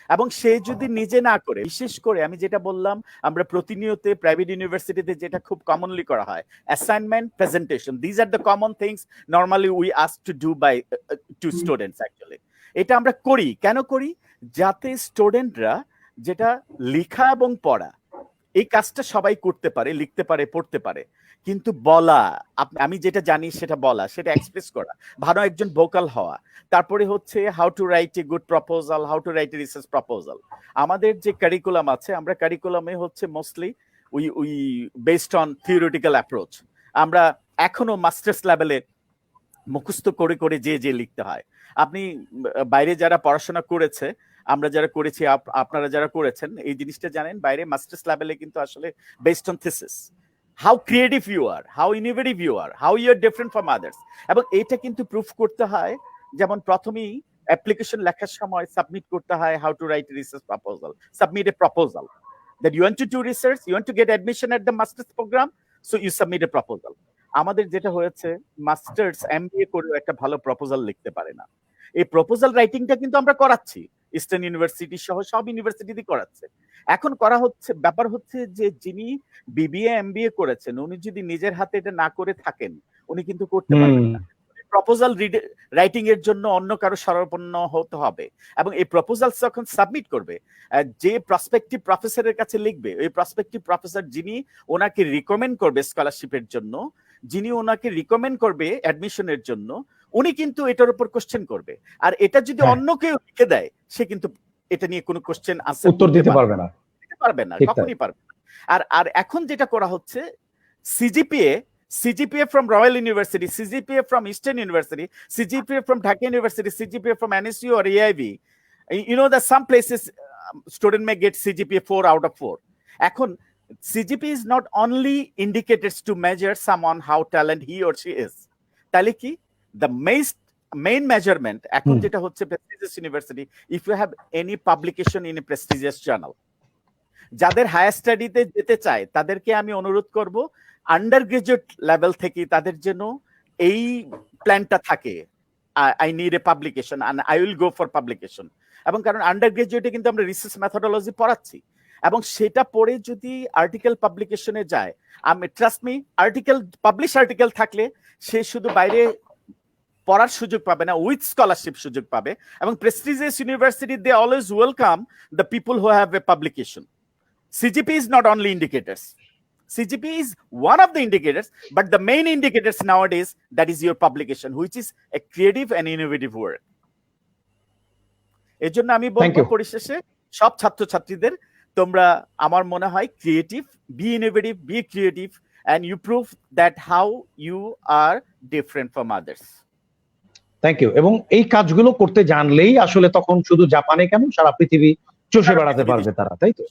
এবং সে যদি নিজে না করে, বিশেষ করে আমি যেটা বললাম, আমরা প্রতিনিয়ত প্রাইভেট ইউনিভার্সিটিতে যেটা খুব কমনলি করা হয়, assignment, presentation, these are the common things normally we ask to do by to students. Actually এটা আমরা করি, কেন করি? যাতে স্টুডেন্টরা যেটা লেখা এবং পড়া, এই কাজটা সবাই করতে পারে, লিখতে পারে, পড়তে পারে, কিন্তু বলা, আমি যেটা জানি সেটা বলা, সেটা এক্সপ্রেস করা, ভালো একজন ভোকাল হওয়া, তারপরে হচ্ছে how to write a good proposal, how to write a research proposal. আমাদের যে কারিকুলাম আছে, আমরা কারিকুলামে হচ্ছে mostly we based on theoretical approach. আমরা এখনো মাস্টার্স লেভেলে মুখস্থ করে করে যে লিখতে হয়। আপনি বাইরে যারা পড়াশোনা করেছে, আমরা যারা করেছি, আপনারা যারা করেছেন, এই জিনিসটা জানেন, বাইরে মাস্টার্স লেভেলে কিন্তু আসলে based on thesis, how creative you are, how innovative you are, how you are different from others. এবং এটা কিন্তু প্রুফ করতে হয়, যেমন প্রথমেই অ্যাপ্লিকেশন লেখার সময় সাবমিট করতে হয় how to right research proposal, submit A proposal that you want to do research, you want to get admission at the master's program, so you submit a proposal. আমাদের যেটা হয়েছে, মাস্টার্স এমবিএ করে একটা ভালো proposal লিখতে পারে না। এই প্রপোজাল রাইটিংটা কিন্তু আমরা করাচ্ছি, ইস্টার্ন ইউনিভার্সিটি সহ সব ইউনিভার্সিটিতে করাচ্ছে। এখন করা হচ্ছে, ব্যাপার হচ্ছে যে যিনি বিবিএ এমবিএ করেছেন, উনি যদি নিজের হাতে এটা না করে থাকেন, উনি কিন্তু করতে পারবেন না। প্রপোজাল রাইটিং এর জন্য অন্য কারো শরণাপন্ন হতে হবে, এবং এই প্রপোজাল যখন সাবমিট করবে, যে প্রসপেক্টিভ প্রফেসরের কাছে লিখবে, ওই প্রসপেক্টিভ প্রফেসর যিনি ওনাকে রিকমেন্ড করবে স্কলারশিপের জন্য, যিনি ওনাকে রিকমেন্ড করবে অ্যাডমিশনের জন্য, উনি কিন্তু এটার উপর কোশ্চেন করবে। আর এটা যদি অন্য কেউ লিখে দেয়, সে কিন্তু এটা নিয়ে কোনো কোশ্চেন আনসার উত্তর দিতে পারবে না, কখনই পারবে না। আর এখন যেটা করা হচ্ছে, CGPA from Royal University, CGPA from Eastern University, CGPA from Dhaka University, CGPA from NSU or AIB. You know that some places student may get CGPA 4 out of 4. এখন CGPA is not only indicators to measure someone how talent he or she is. তাহলে কি, the main measurement এখন যেটা হচ্ছে prestigious university, if you have any publication in a prestigious journal. যাদের higher স্টাডিতে যেতে চায় তাদেরকে আমি অনুরোধ করব, আন্ডার গ্রাজুয়েট লেভেল থেকে তাদের জন্য এই প্ল্যানটা থাকে, I need a publication and I will go for publication. এবং কারণ আন্ডার গ্রাজুয়েটে কিন্তু আমরা রিসার্চ মেথোডোলজি পড়াচ্ছি, এবং সেটা পড়ে যদি আর্টিকেল পাবলিকেশনে যায়, আমি ট্রাস্ট মি, পাবলিশ আর্টিকেল থাকলে সে শুধু বাইরে পড়ার সুযোগ পাবে না, উইথ স্কলারশিপ সুযোগ পাবে। এবং prestigious university they always welcome the people who have a publication. CGPA is not only indicators. CGPA is one of the indicators, but the main indicators nowadays, that is your publication, which is a creative and innovative work. এর জন্য আমি বলবো পরিশেষে সব ছাত্রছাত্রীদের, তোমরা আমার মনে হয় creative, be innovative, be creative, and you prove that how you are different from others. Thank you. এবং এই কাজগুলো করতে জানলেই আসলে তখন শুধু জাপানে কেন, সারা পৃথিবী চষে বেড়াতে পারবে তারা, তাই তো?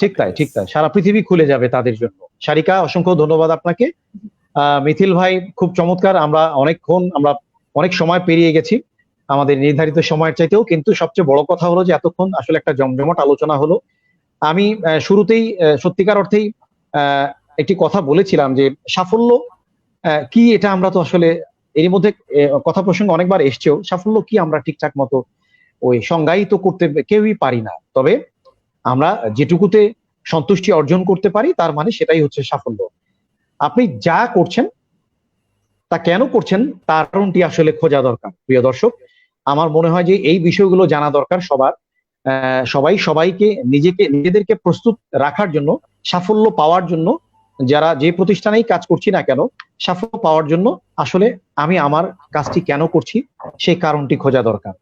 ঠিক তাই, সারা পৃথিবী খুলে যাবে তাদের জন্য সারিকা, অসংখ্য ধন্যবাদ আপনাকে। মিথিল ভাই, খুব চমৎকার। আমরা অনেক সময় পেরিয়ে গেছি আমাদের নির্ধারিত সময়ের চাইতেও, কিন্তু সবচেয়ে বড় কথা হলো যে এতক্ষণ আসলে একটা জমজমাট আলোচনা হলো। আমি শুরুতেই সত্যিকার অর্থেই একটি কথা বলেছিলাম যে সাফল্য কি, এটা আমরা তো আসলে এর মধ্যে কথা প্রসঙ্গে অনেকবার এসছেও। সাফল্য কি আমরা ঠিকঠাক মতো ওই সংজ্ঞায়িত করতে কেউই পারি না। তবে আমরা যেটুকুতে সন্তুষ্টি অর্জন করতে পারি তার মানে সেটাই হচ্ছে সাফল্য। আপনি যা করছেন তা কেন করছেন তার কারণটি আসলে খোঁজা দরকার। প্রিয় দর্শক, আমার মনে হয় যে এই বিষয়গুলো জানা দরকার সবার। সবাইকে নিজেদেরকে প্রস্তুত রাখার জন্য, সাফল্য পাওয়ার জন্য, যারা যে প্রতিষ্ঠানেই কাজ করছি না কেন, সাফল্য পাওয়ার জন্য আসলে আমি আমার কাজটি কেন করছি সেই কারণটি খোঁজা দরকার।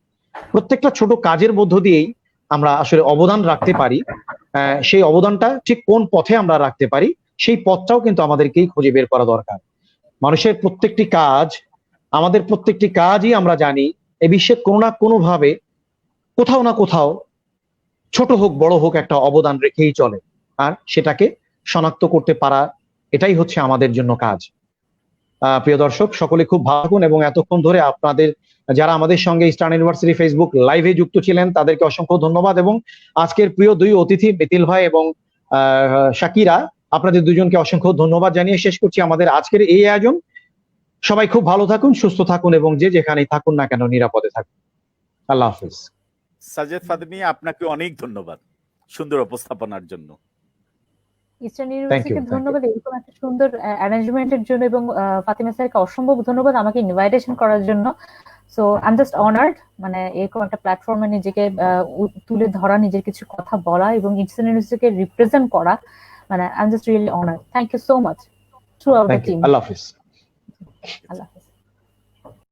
প্রত্যেকটা ছোট কাজের মধ্য দিয়েই আমরা আসলে অবদান রাখতে পারি। সেই অবদানটা ঠিক কোন পথে আমরা রাখতে পারি সেই পথটাও কিন্তু আমাদেরকেই খুঁজে বের করা দরকার। মানুষের প্রত্যেকটি কাজ, আমাদের প্রত্যেকটি কাজই আমরা জানি এ বিশ্বে কোনো না কোনো ভাবে, কোথাও না কোথাও, ছোট হোক বড় হোক, একটা অবদান রেখেই চলে। আর সেটাকে শনাক্ত করতে পারা, এটাই হচ্ছে আমাদের জন্য কাজ। প্রিয় দর্শক, সকলে খুব ভালো থাকুন এবং এতক্ষণ ধরে আপনাদের যারা আমাদের সঙ্গে ইস্টার্ন ইউনিভার্সিটি ফেসবুক লাইভে যুক্ত ছিলেন তাদেরকে অসংখ্য ধন্যবাদ। এবং আজকের প্রিয় দুই অতিথি মিথিল ভাই এবং শাকিরা, আপনাদের দুজনকে অসংখ্য ধন্যবাদ জানিয়ে শেষ করছি আমাদের আজকের এই আয়োজন। সবাই খুব ভালো থাকুন, সুস্থ থাকুন এবং যে যেখানেই থাকুন না কেন নিরাপদে থাকুন। আল্লাহ হাফিজ। সাজেদ ফাতেমী, আপনাকে অনেক ধন্যবাদ সুন্দর উপস্থাপনার জন্য। ইস্টার্ন ইউনিভার্সিটিকে ধন্যবাদ এরকম একটা সুন্দর অ্যারেঞ্জমেন্টের জন্য, এবং ফাতিমা স্যারকে অসম্ভব ধন্যবাদ আমাকে ইনভাইটেশন করার জন্য। So I am just honoured, মানে এরকম একটা প্ল্যাটফর্মে নিজেকে তুলে ধরা, নিজের কিছু কথা বলা এবং ইস্টার্ন ইউনিভার্সিটিকে রিপ্রেজেন্ট করা, মানে I am just really honoured. Thank you so much throughout the team. আল্লাহ হাফিজ। আল্লাহ।